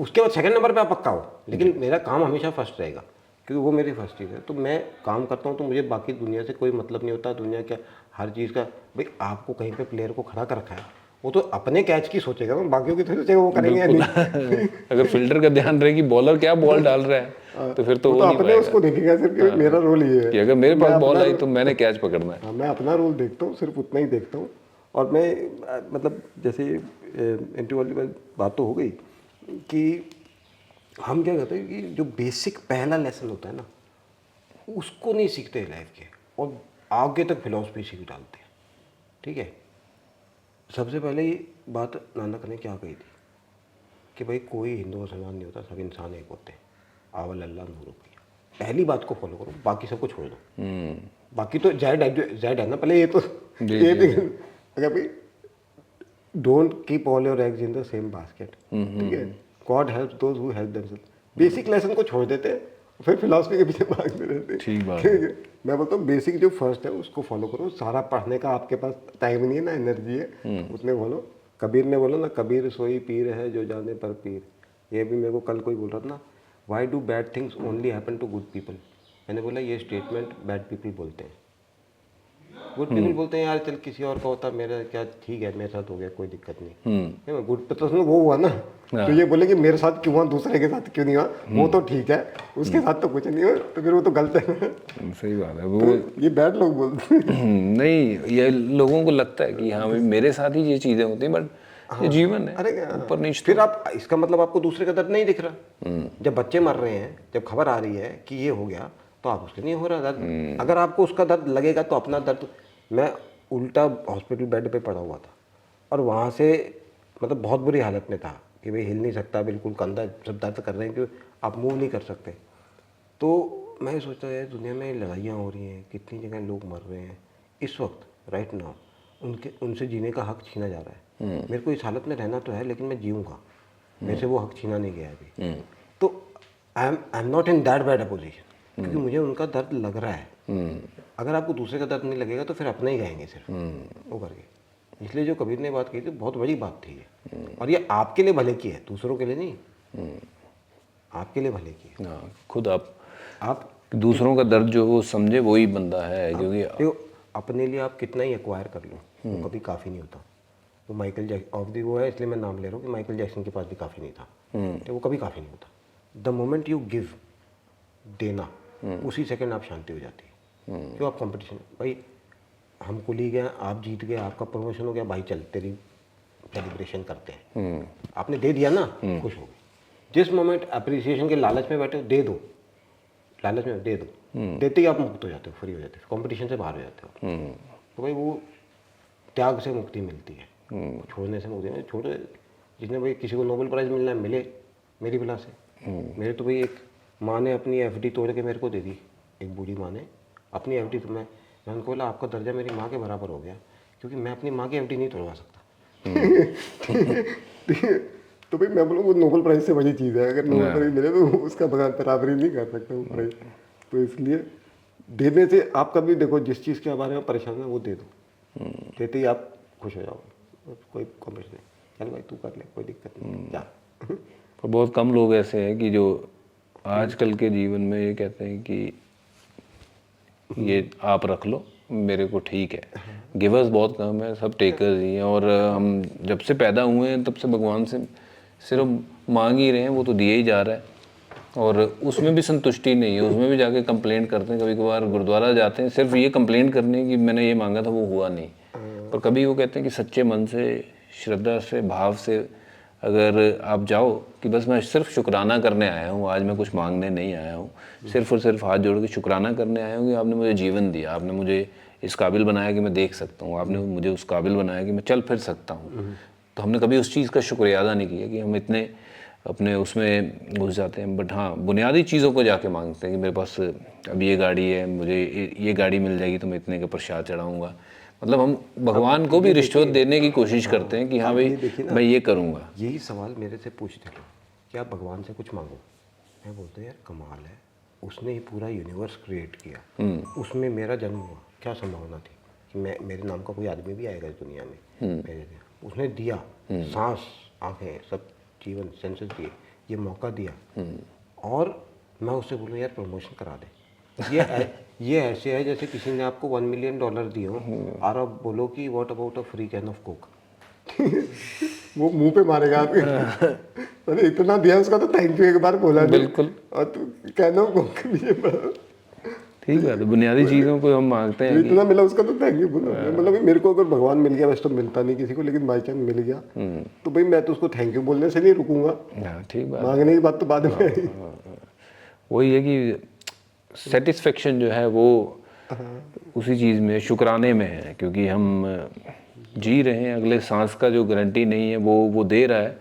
उसके बाद सेकंड नंबर पे आप पक्का हो, लेकिन मेरा काम हमेशा फर्स्ट रहेगा क्योंकि वो मेरी फर्स्ट चीज़ है। तो मैं काम करता हूँ तो मुझे बाकी दुनिया से कोई मतलब नहीं होता। दुनिया क्या हर चीज़ का, भाई आपको कहीं पे प्लेयर को खड़ा कर रखा है, वो तो अपने कैच की सोचेगा, बाकियों की थोड़ी सोचेगा वो करेंगे या नहीं। अगर फील्डर का ध्यान रहे कि बॉलर क्या बॉल डाल रहा है तो फिर तो वो नहीं अपने उसको देखेगा सिर्फ कि मेरा रोल ये है कि अगर मेरे पास बॉल आई तो मैंने कैच पकड़ना है। मैं अपना रोल देखता हूँ, सिर्फ उतना ही देखता हूँ। और मैं मतलब जैसे इंटरव्यू वाली बात तो हो गई कि हम क्या कहते हैं कि जो बेसिक पहला लेसन होता है ना, उसको नहीं सीखते लाइफ के, और आगे तक फिलॉसफी सीख डालते हैं। ठीक है, सबसे पहले ये बात नानक ने क्या कही थी कि भाई कोई हिंदू मुसलमान नहीं होता, सब इंसान एक होते हैं, आवल अल्लाह नूर भैया। पहली बात को फॉलो करो, बाकी सबको छोड़ दो। बाकी तो जायड है ना, पहले ये तो ये अगर भाई don't keep all your eggs in the same basket. ठीक है, God helps those who help themselves. Basic lesson को छोड़ देते हैं, फिर फिलॉसफी के पीछे भागते रहते हैं। ठीक बात ठीक है, मैं बोलता हूँ बेसिक जो फर्स्ट है उसको फॉलो करो। सारा पढ़ने का आपके पास टाइम नहीं है ना एनर्जी है, उसने बोलो। कबीर ने बोला ना, कबीर सोई पीर है जो जाने पर पीर। ये भी मेरे को कल कोई बोल रहा था ना, why do bad things only happen to good people. मैंने बोला ये स्टेटमेंट बैड पीपल बोलते हैं। गुड पीपल बोलते हैं यार चल किसी और का होता, मेरा क्या, ठीक है मेरे साथ हो गया कोई दिक्कत नहीं। गुड तो वो हुआ ना, तो ये बोले कि मेरे साथ क्यों हुआ, दूसरे के साथ क्यों नहीं हुआ, वो तो ठीक है, उसके साथ तो कुछ नहीं हुआ, तो फिर वो तो गलत है। सही बात है वो। तो ये बैड लोग बोलते हैं। नहीं, ये लोगों को लगता है कि हाँ भाई मेरे साथ ही ये चीजें होती हैं, बट ये जीवन है, अरे ऊपर नीचे। फिर आप, इसका मतलब आपको दूसरे का दर्द नहीं दिख रहा। जब बच्चे मर रहे हैं, जब खबर आ रही है कि ये हो गया, तो आप उसके नहीं हो रहा दर्द। अगर आपको उसका दर्द लगेगा तो अपना दर्द। मैं उल्टा हॉस्पिटल बेड पे पड़ा हुआ था, और वहाँ से मतलब बहुत बुरी हालत में था कि भाई हिल नहीं सकता, बिल्कुल कंधा सब दर्द कर रहे हैं कि आप मूव नहीं कर सकते। तो मैं सोचता है दुनिया में लड़ाइयाँ हो रही हैं, कितनी जगह लोग मर रहे हैं इस वक्त, राइट नाउ उनसे जीने का हक छीना जा रहा है। मेरे को इस हालत में रहना तो है, लेकिन मैं जीऊँगा, मेरे से वो हक छीना नहीं गया अभी। तो आई am not in that bad a position, क्योंकि मुझे उनका दर्द लग रहा है। अगर आपको दूसरे का दर्द नहीं लगेगा तो फिर अपना ही गाएंगे सिर्फ वो करके। इसलिए जो कबीर ने बात की थी बहुत बड़ी बात थी ये, और ये आपके लिए भले की है, दूसरों के लिए नहीं, आपके लिए भले की है। हाँ, खुद आप दूसरों का दर्द जो वो समझे वही बंदा है, क्योंकि देखो अपने लिए आप कितना ही एक्वायर कर लो, वो कभी काफ़ी नहीं होता। वो माइकल जैक्सन ऑफ दी वो है, इसलिए मैं नाम ले रहा हूँ कि माइकल जैक्सन के पास भी काफ़ी नहीं था, तो वो कभी काफ़ी नहीं होता। द मोमेंट यू गिव, देना, उसी सेकंड आप शांति हो जाती है। क्यों, आप कंपटीशन, भाई हम कुलीग हैं, आप जीत गए, आपका प्रमोशन हो गया, भाई चल तेरी सेलिब्रेशन करते हैं। आपने दे दिया ना, खुश हो गए। जिस मोमेंट अप्रिसिएशन के लालच में बैठे हो, दे दो, लालच में दे दो, देते ही आप मुक्त हो जाते हो, फ्री हो जाते हो, कंपटीशन से बाहर हो जाते हो। तो भाई वो त्याग से मुक्ति मिलती है, छोड़ने से मुक्ति नहीं। छोड़ो, जिसने भाई किसी को नोबेल प्राइज़ मिलना है मिले, मेरी बिला से। मेरे तो भाई एक माँ ने अपनी एफडी तोड़ के मेरे को दे दी, एक बूढ़ी माँ ने अपनी एफडी, तो मैं उनको बोला आपका दर्जा मेरी माँ के बराबर हो गया, क्योंकि मैं अपनी माँ की एफडी नहीं तोड़वा सकता। तो भाई मैं बोलूँ वो नोबेल प्राइज़ से बड़ी चीज़ है, अगर नोबेल प्राइज़ मिले तो उसका बराबरी नहीं कर सकता वो प्राइज़। तो इसलिए देने से आप कभी देखो, जिस चीज़ के बारे में परेशान है वो दे दो, देते ही आप खुश हो जाओ, कोई कॉम्पिटिशन नहीं, चल भाई तू कर ले, कोई दिक्कत नहीं, जा। पर बहुत कम लोग ऐसे हैं कि जो आजकल के जीवन में ये कहते हैं कि ये आप रख लो, मेरे को ठीक है। गिवर्स बहुत कम है, सब टेकर्स ही हैं। और हम जब से पैदा हुए हैं तब से भगवान से सिर्फ मांग ही रहे हैं, वो तो दिए ही जा रहा है, और उसमें भी संतुष्टि नहीं है। उसमें भी जाके कंप्लेंट करते हैं, कभी कभार गुरुद्वारा जाते हैं सिर्फ ये कंप्लेंट करने कि मैंने ये मांगा था वो हुआ नहीं। पर कभी वो कहते हैं कि सच्चे मन से, श्रद्धा से, भाव से अगर आप जाओ कि बस मैं सिर्फ शुक्राना करने आया हूँ, आज मैं कुछ मांगने नहीं आया हूँ, सिर्फ और सिर्फ हाथ जोड़ के शुक्राना करने आया हूँ कि आपने मुझे जीवन दिया, आपने मुझे इस काबिल बनाया कि मैं देख सकता हूँ, आपने मुझे उस काबिल बनाया कि मैं चल फिर सकता हूँ। तो हमने कभी उस चीज़ का शुक्रिया अदा नहीं किया कि हम इतने अपने उसमें घुस जाते हैं। बट हाँ, बुनियादी चीज़ों को जाके मांगते हैं कि मेरे पास अब ये गाड़ी है, मुझे ये गाड़ी मिल जाएगी तो मैं इतने का प्रसाद चढ़ाऊँगा। मतलब हम भगवान को भी रिश्वत देने की कोशिश करते हैं कि हाँ भाई मैं ये करूँगा। यही सवाल मेरे से पूछते थे कि आप भगवान से कुछ मांगो, मैं बोलता यार कमाल है, उसने ही पूरा यूनिवर्स क्रिएट किया, उसमें मेरा जन्म हुआ, क्या संभावना थी कि मेरे नाम का कोई आदमी भी आएगा इस दुनिया में। उसने दिया सांस, आँखें, सब जीवन, सेंसेस दिए, ये मौका दिया, और मैं उससे बोलूँ यार प्रमोशन करा दे। ये ऐसे है जैसे किसी ने आपको $1 मिलियन दिए हो और आप बोलो कि what about a free can of Coke. वो मुंह पे मारेगा आपके। अरे इतना दिया उसका तो थैंक यू एक बार बोला। बिल्कुल। और तू कैन ऑफ कोक भी ठीक बात है, बुनियादी चीज़ों को हम मांगते हैं कि इतना मिला उसका तो थैंक यू बोलो। मतलब मेरे को अगर भगवान मिल गया, वैसे तो मिलता नहीं किसी को, लेकिन बाई चांस मिल गया तो भाई मैं तो उसको थैंक यू बोलने से नहीं रुकूंगा। हाँ ठीक बात। मांगने की बात तो बाद में आई। वही है कि सेटिस्फेक्शन जो है वो उसी चीज़ में, शुक्राने में है, क्योंकि हम जी रहे हैं, अगले सांस का जो गारंटी नहीं है वो दे रहा है,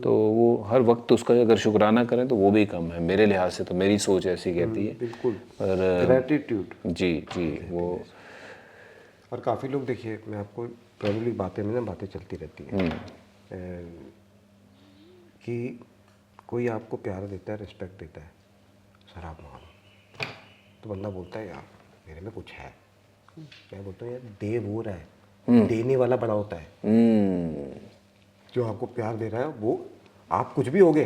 तो वो हर वक्त उसका अगर शुक्राना करें तो वो भी कम है मेरे लिहाज से, तो मेरी सोच ऐसी कहती है। बिल्कुल, पर ग्रेटिट्यूड। जी जी वो और काफ़ी लोग, देखिए मैं आपको प्रॉब्लली बातें में ना बातें चलती रहती हैं कि कोई आपको प्यार देता है, रिस्पेक्ट देता है, सर आप मान, तो बंदा बोलता है यार मेरे में कुछ है। मैं बोलता हूँ यार दे वो रहा है, देने वाला बड़ा होता है। जो आपको प्यार दे रहा है वो, आप कुछ भी होगे,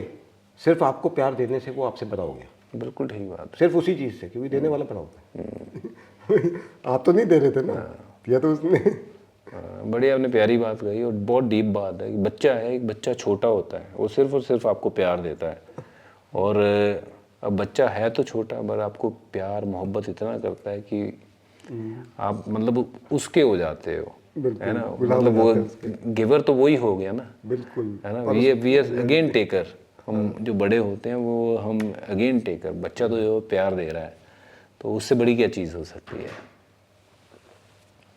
सिर्फ आपको प्यार देने से वो आपसे बड़ा हो गया। बिल्कुल ठीक बात है। सिर्फ उसी चीज़ से, क्योंकि देने वाला बड़ा होता है। आप तो नहीं दे रहे थे ना, दिया तो उसने। बड़ी आपने प्यारी बात कही और बहुत डीप बात है कि बच्चा है, एक बच्चा छोटा होता है, वो सिर्फ और सिर्फ आपको प्यार देता है, और अब बच्चा है तो छोटा, पर आपको प्यार मोहब्बत इतना करता है कि आप मतलब उसके हो जाते हो, है ना। मतलब वो गिवर तो वही हो गया ना, बिल्कुल, है ना। वी आर अगेन टेकर, हम जो बड़े होते हैं वो हम अगेन टेकर। बच्चा तो जो प्यार दे रहा है, तो उससे बड़ी क्या चीज़ हो सकती है।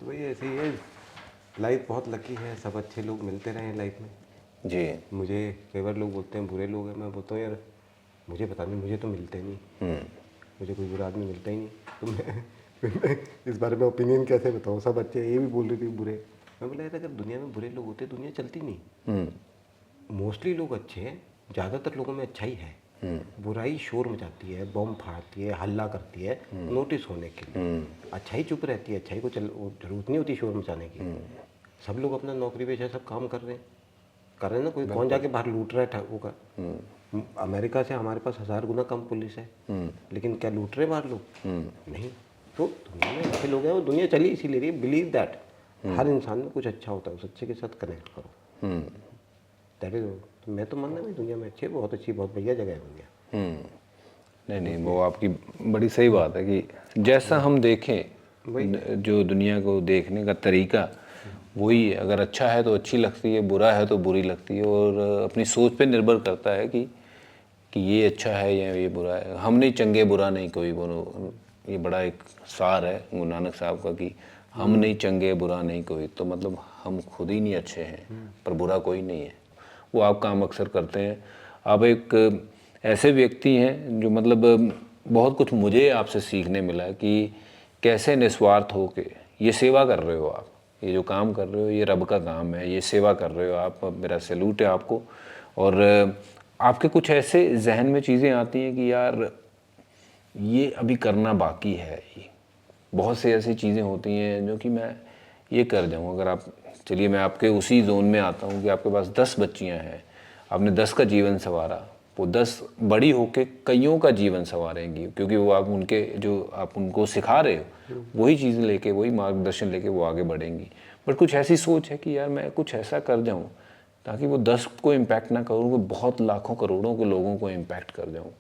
वही ऐसे ही है, लाइफ बहुत लकी है, सब अच्छे लोग मिलते रहे हैं लाइफ में। जी मुझे कई बार लोग बोलते हैं बुरे लोग हैं, मैं बोलता हूँ यार मुझे पता नहीं, मुझे तो मिलते नहीं, मुझे कोई बुरा आदमी मिलता ही नहीं, तो मैं इस बारे में ओपिनियन कैसे बताऊँ। सब अच्छे, ये भी बोल रही थी बुरे, मैं बोला यार अगर दुनिया में बुरे लोग होते दुनिया चलती नहीं। मोस्टली लोग अच्छे हैं, ज़्यादातर लोगों में अच्छाई है, बुराई शोर मचाती है, बम फाड़ती है, हल्ला करती है नोटिस होने के लिए। अच्छाई चुप रहती है, अच्छाई को जरूरत नहीं होती शोर मचाने की। सब लोग अपना नौकरी पेशा सब काम कर रहे हैं ना, कोई कौन जाके बाहर लूट रहा है होगा। अमेरिका से हमारे पास 1000 गुना कम पुलिस है, लेकिन क्या लूट रहे बाहर लोग? नहीं। तो दुनिया में अच्छे लोग हैं, वो दुनिया चली इसी ले रही है। बिलीव दैट हर इंसान में कुछ अच्छा होता है, उस अच्छे के साथ कनेक्ट करो। दैट इज, तो मैं तो मानना है दुनिया में अच्छे, बहुत अच्छी, बहुत बढ़िया जगह है दुनिया। नहीं नहीं, वो आपकी बड़ी सही बात है कि जैसा हम देखें, जो दुनिया को देखने का तरीका वही है। अगर अच्छा है तो अच्छी लगती है, बुरा है तो बुरी लगती है, और अपनी सोच पे निर्भर करता है कि ये अच्छा है या ये बुरा है। हम नहीं चंगे बुरा नहीं कोई, बोलो ये बड़ा एक सार है गुरु नानक साहब का कि हम नहीं चंगे बुरा नहीं कोई, तो मतलब हम खुद ही नहीं अच्छे हैं पर बुरा कोई नहीं है। वो आप काम अक्सर करते हैं। आप एक ऐसे व्यक्ति हैं जो मतलब बहुत कुछ मुझे आपसे सीखने मिला कि कैसे निस्वार्थ हो के ये सेवा कर रहे हो आप, ये जो काम कर रहे हो ये रब का काम है, ये सेवा कर रहे हो आप, मेरा सैल्यूट है आपको। और आपके कुछ ऐसे जहन में चीज़ें आती हैं कि यार ये अभी करना बाकी है, ये बहुत से ऐसी चीज़ें होती हैं जो कि मैं ये कर जाऊँ। अगर आप, चलिए मैं आपके उसी जोन में आता हूँ कि आपके पास 10 बच्चियाँ हैं, आपने 10 का जीवन संवारा, वो 10 बड़ी होके कईयों का जीवन संवारेंगी, क्योंकि वो आप उनके जो आप उनको सिखा रहे हो वही चीज़ लेके, वही मार्गदर्शन लेके वो आगे बढ़ेंगी। बट कुछ ऐसी सोच है कि यार मैं कुछ ऐसा कर जाऊँ ताकि वो 10 को इम्पैक्ट ना करूँ, वो बहुत लाखों करोड़ों के लोगों को इम्पैक्ट कर जाऊँ।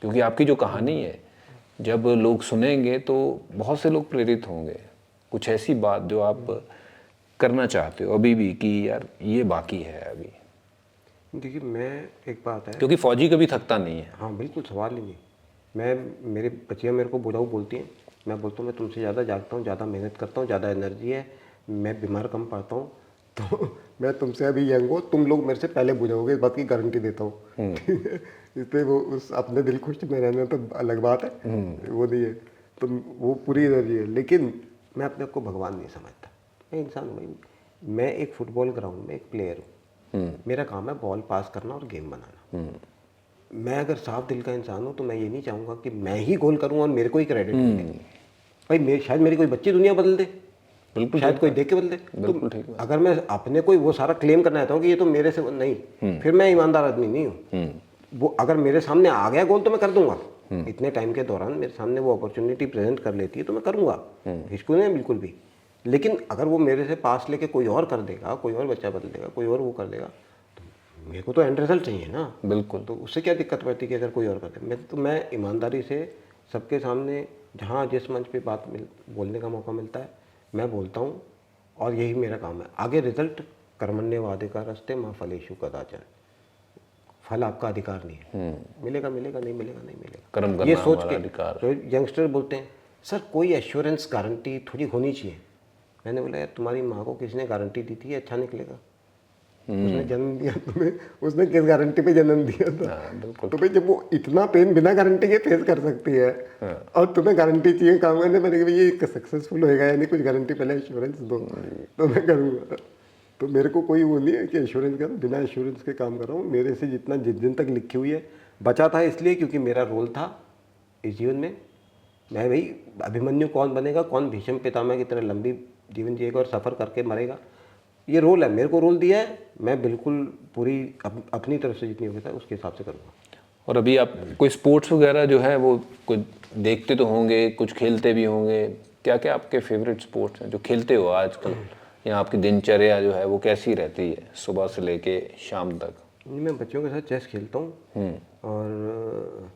क्योंकि आपकी जो कहानी है जब लोग सुनेंगे तो बहुत से लोग प्रेरित होंगे। कुछ ऐसी बात जो आप करना चाहते हो अभी भी कि यार ये बाकी है अभी। देखिए मैं, एक बात है, क्योंकि फौजी कभी थकता नहीं है। हाँ बिल्कुल, सवाल ही नहीं। मेरे बच्चियाँ मेरे को बुलाऊ बोलती हैं, मैं बोलता हूँ मैं तुमसे ज़्यादा जागता हूँ, ज़्यादा मेहनत करता हूँ, ज़्यादा एनर्जी है, मैं बीमार कम पड़ता हूँ, तो मैं तुमसे अभी यंग हो, तुम लोग मेरे से पहले बुझाओगे, इस बात की गारंटी देता हूँ। इसलिए वो उस अपने दिल खुश में रहना तो अलग बात है, वो नहीं है, तो वो पूरी एनर्जी है। लेकिन मैं अपने आप को भगवान नहीं समझता, मैं इंसान हूँ भाई। मैं एक फुटबॉल ग्राउंड में एक प्लेयर हूँ, मेरा काम है बॉल पास करना और गेम बनाना। मैं अगर साफ दिल का इंसान हूँ तो मैं ये नहीं चाहूँगा कि मैं ही गोल करूँ और मेरे को ही क्रेडिट मिले। भाई शायद मेरी कोई बच्ची दुनिया बदल दे, बिल्कुल शायद कोई देख के बदल दे। बिल्कुल ठीक है। अगर मैं अपने कोई वो सारा क्लेम करना चाहता हूँ कि ये तो मेरे से नहीं, फिर मैं ईमानदार आदमी नहीं हूँ। वो अगर मेरे सामने आ गया गोल तो मैं कर दूंगा, इतने टाइम के दौरान मेरे सामने वो अपॉर्चुनिटी प्रेजेंट कर लेती है तो मैं करूँगा, हिचकू नहीं बिल्कुल भी। लेकिन अगर वो मेरे से पास लेके कोई और कर देगा, कोई और बच्चा बदल देगा, कोई और वो कर देगा, तो मेरे को तो एंड रिजल्ट चाहिए ना। बिल्कुल। तो उससे क्या दिक्कत पड़ती है कि अगर कोई और कर दे। मैं ईमानदारी से सबके सामने जहाँ जिस मंच पे बोलने का मौका मिलता है मैं बोलता हूँ, और यही मेरा काम है। आगे रिजल्ट कर्मण्येवाधिकारस्ते मा फलेषु कदाचन, फल आपका अधिकार नहीं है। मिलेगा मिलेगा, नहीं मिलेगा नहीं मिलेगा, कर्म करना ये सोच हमारा के अधिकार। तो यंगस्टर बोलते हैं सर कोई एश्योरेंस गारंटी थोड़ी होनी चाहिए। मैंने बोला यार तुम्हारी माँ को किसी ने गारंटी दी थी अच्छा निकलेगा? उसने जन्म दिया तुम्हें, उसने किस गारंटी पे जन्म दिया था? बिल्कुल। तो भाई जब वो इतना पेन बिना गारंटी के फेस कर सकती है और तुम्हें गारंटी चाहिए काम करने, मैंने कहा ये सक्सेसफुल होएगा या नहीं, कुछ गारंटी पहले एश्योरेंस दो तो मैं करूँगा। तो मेरे को कोई वो नहीं है कि एश्योरेंस करो, बिना एश्योरेंस के काम कर रहा हूँ। मेरे से जितना जिस दिन तक लिखी हुई है बचा था इसलिए क्योंकि मेरा रोल था इस जीवन में। मैं भाई अभिमन्यु कौन बनेगा, कौन भीष्म पितामह की तरह लंबी जीवन जिएगा और सफ़र करके मरेगा, ये रोल है, मेरे को रोल दिया है, मैं बिल्कुल पूरी अपनी तरफ से जितनी होगी उसके हिसाब से करूँगा। और अभी आप कोई स्पोर्ट्स वगैरह जो है वो कुछ देखते तो होंगे, कुछ खेलते भी होंगे, क्या क्या आपके फेवरेट स्पोर्ट्स हैं जो खेलते हो आजकल, या आपकी दिनचर्या जो है वो कैसी रहती है सुबह से लेके शाम तक? मैं बच्चों के साथ चेस खेलता हूँ और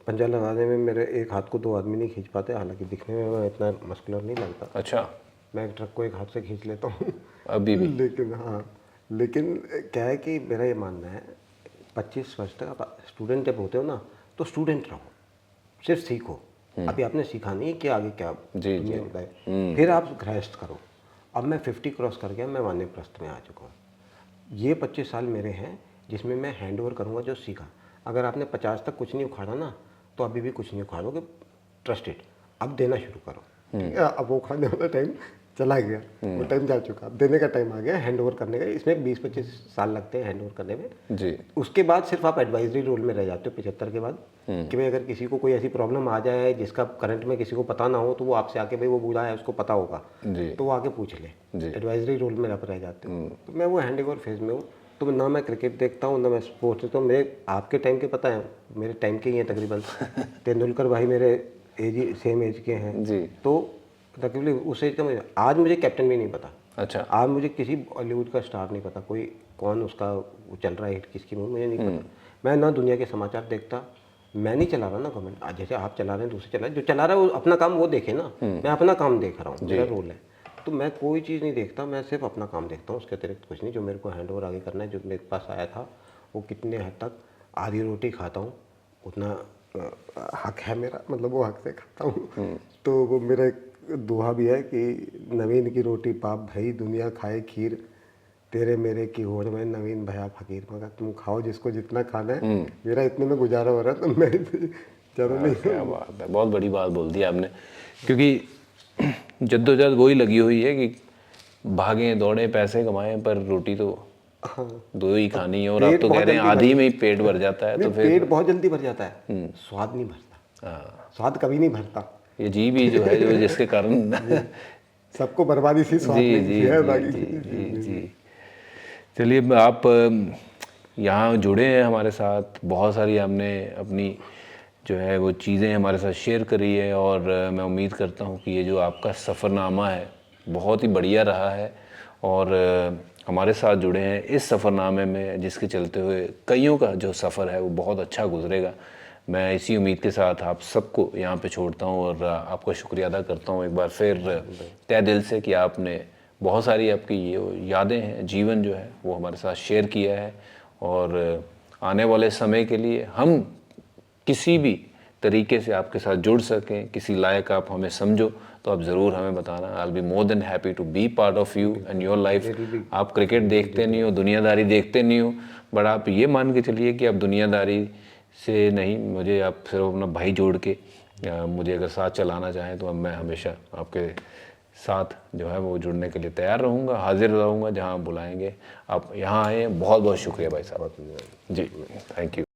पंजा लगाने में मेरे एक हाथ को 2 आदमी नहीं खींच पाते, हालांकि दिखने में मैं इतना मस्कुलर नहीं लगता। अच्छा। मैं एक ट्रक को एक हाथ से खींच लेता हूँ अभी भी? लेकिन हाँ, लेकिन क्या है कि मेरा ये मानना है 25 वर्ष तक आप स्टूडेंट जब होते हो ना तो स्टूडेंट रहो, सिर्फ सीखो। अभी आपने सीखा नहीं कि आगे क्या दुनिया होता है, फिर आप गृहस्थ करो। अब मैं 50 क्रॉस कर गया, मैं वानप्रस्थ में आ चुका हूँ। ये 25 साल मेरे हैं जिसमें मैं हैंड ओवर करूँगा जो सीखा। अगर आपने 50 तक कुछ नहीं उखाड़ा ना तो अभी भी कुछ नहीं उखाड़ोगे, ट्रस्टेड। अब देना शुरू करो, ठीक है? अब वो उखाड़ने वाला टाइम चला गया, वो टाइम जा चुका, अब देने का टाइम आ गया, हैंड ओवर करने का। इसमें 20-25 साल लगते हैं हैंड ओवर करने में जी। उसके बाद सिर्फ आप एडवाइजरी रोल में रह जाते हो 75 के बाद, कि भाई अगर किसी को कोई ऐसी प्रॉब्लम आ जाए जिसका करंट में किसी को पता ना हो तो वो आपसे आके, भाई वो बूढ़ा है उसको पता होगा जी। तो वो आके पूछ ले। एडवाइजरी रोल में आप रह जाते हो। तो मैं वो हैंड ओवर फेज में हूँ। तो ना मैं क्रिकेट देखता हूँ ना मैं स्पोर्ट्स देखता हूँ। मेरे आपके टाइम के पता है, मेरे टाइम के ही हैं तकरीबन तेंदुलकर भाई मेरे सेम एज के हैं जी। तो तकरीबन उस एज का मुझे आज मुझे कैप्टन भी नहीं पता। अच्छा। आज मुझे किसी बॉलीवुड का स्टार नहीं पता, कोई कौन उसका वो चल रहा है हिट किसकी मूवी, मुझे नहीं पता। मैं ना दुनिया के समाचार देखता, मैं नहीं चला रहा ना गवर्नमेंट, आज जैसे आप चला रहे हैं दूसरे चला रहे, जो चला रहा है वो अपना काम वो देखे ना, मैं अपना काम देख रहा हूँ, मेरा रोल है। तो मैं कोई चीज़ नहीं देखता, मैं सिर्फ अपना काम देखता हूँ, उसके अतिरिक्त कुछ नहीं। जो मेरे को हैंड ओवर आगे करना है, जो मेरे पास आया था वो कितने हद तक आधी रोटी खाता हूँ उतना हक है मेरा, मतलब वो हक से खाता हूँ। तो वो मेरा एक दोहा भी है कि नवीन की रोटी पाप भई दुनिया खाए खीर, तेरे मेरे की होड़ में नवीन भया फकीर। मगर तुम खाओ जिसको जितना खाना है, मेरा इतने में गुजारा हो रहा है तो मैं ज़्यादा नहीं। क्या बात है, बहुत बड़ी बात बोल दी आपने, क्योंकि जद्दोजहद वही लगी हुई है कि भागें दौड़ें पैसे कमाएं पर रोटी तो दो ही खानी है। और आप तो कह रहे हैं आधी में ही पेट भर जाता है, तो फिर पेट बहुत जल्दी भर जाता है, स्वाद नहीं भरता। स्वाद कभी नहीं भरता, ये जीभ ही जो है जो जिसके कारण सबको बर्बादी सी स्वाद जी नहीं जी है जी बाकी। जी जी। चलिए आप यहाँ जुड़े हैं हमारे साथ, बहुत सारी आपने अपनी जो है वो चीज़ें हमारे साथ शेयर करी है, और मैं उम्मीद करता हूँ कि ये जो आपका सफ़रनामा है बहुत ही बढ़िया रहा है, और हमारे साथ जुड़े हैं इस सफ़रनामे में जिसके चलते हुए कईयों का जो सफ़र है वो बहुत अच्छा गुजरेगा। मैं इसी उम्मीद के साथ आप सबको यहाँ पे छोड़ता हूँ और आपका शुक्रिया अदा करता हूँ एक बार फिर तहे दिल से कि आपने बहुत सारी आपकी ये यादें हैं, जीवन जो है वो हमारे साथ शेयर किया है। और आने वाले समय के लिए हम किसी भी तरीके से आपके साथ जुड़ सकें, किसी लायक आप हमें समझो तो आप ज़रूर हमें बताना। I will be more than happy to be part of you and your life. आप क्रिकेट देखते नहीं हो, दुनियादारी देखते नहीं हो, बट आप ये मान के चलिए कि आप दुनियादारी से नहीं, मुझे आप सिर्फ अपना भाई जोड़ के मुझे अगर साथ चलाना चाहें तो अब मैं हमेशा आपके साथ जो है वो जुड़ने के लिए तैयार रहूँगा, हाजिर रहूँगा जहाँ आप बुलाएंगे। आप यहाँ आए, बहुत बहुत शुक्रिया भाई साहब जी, थैंक यू।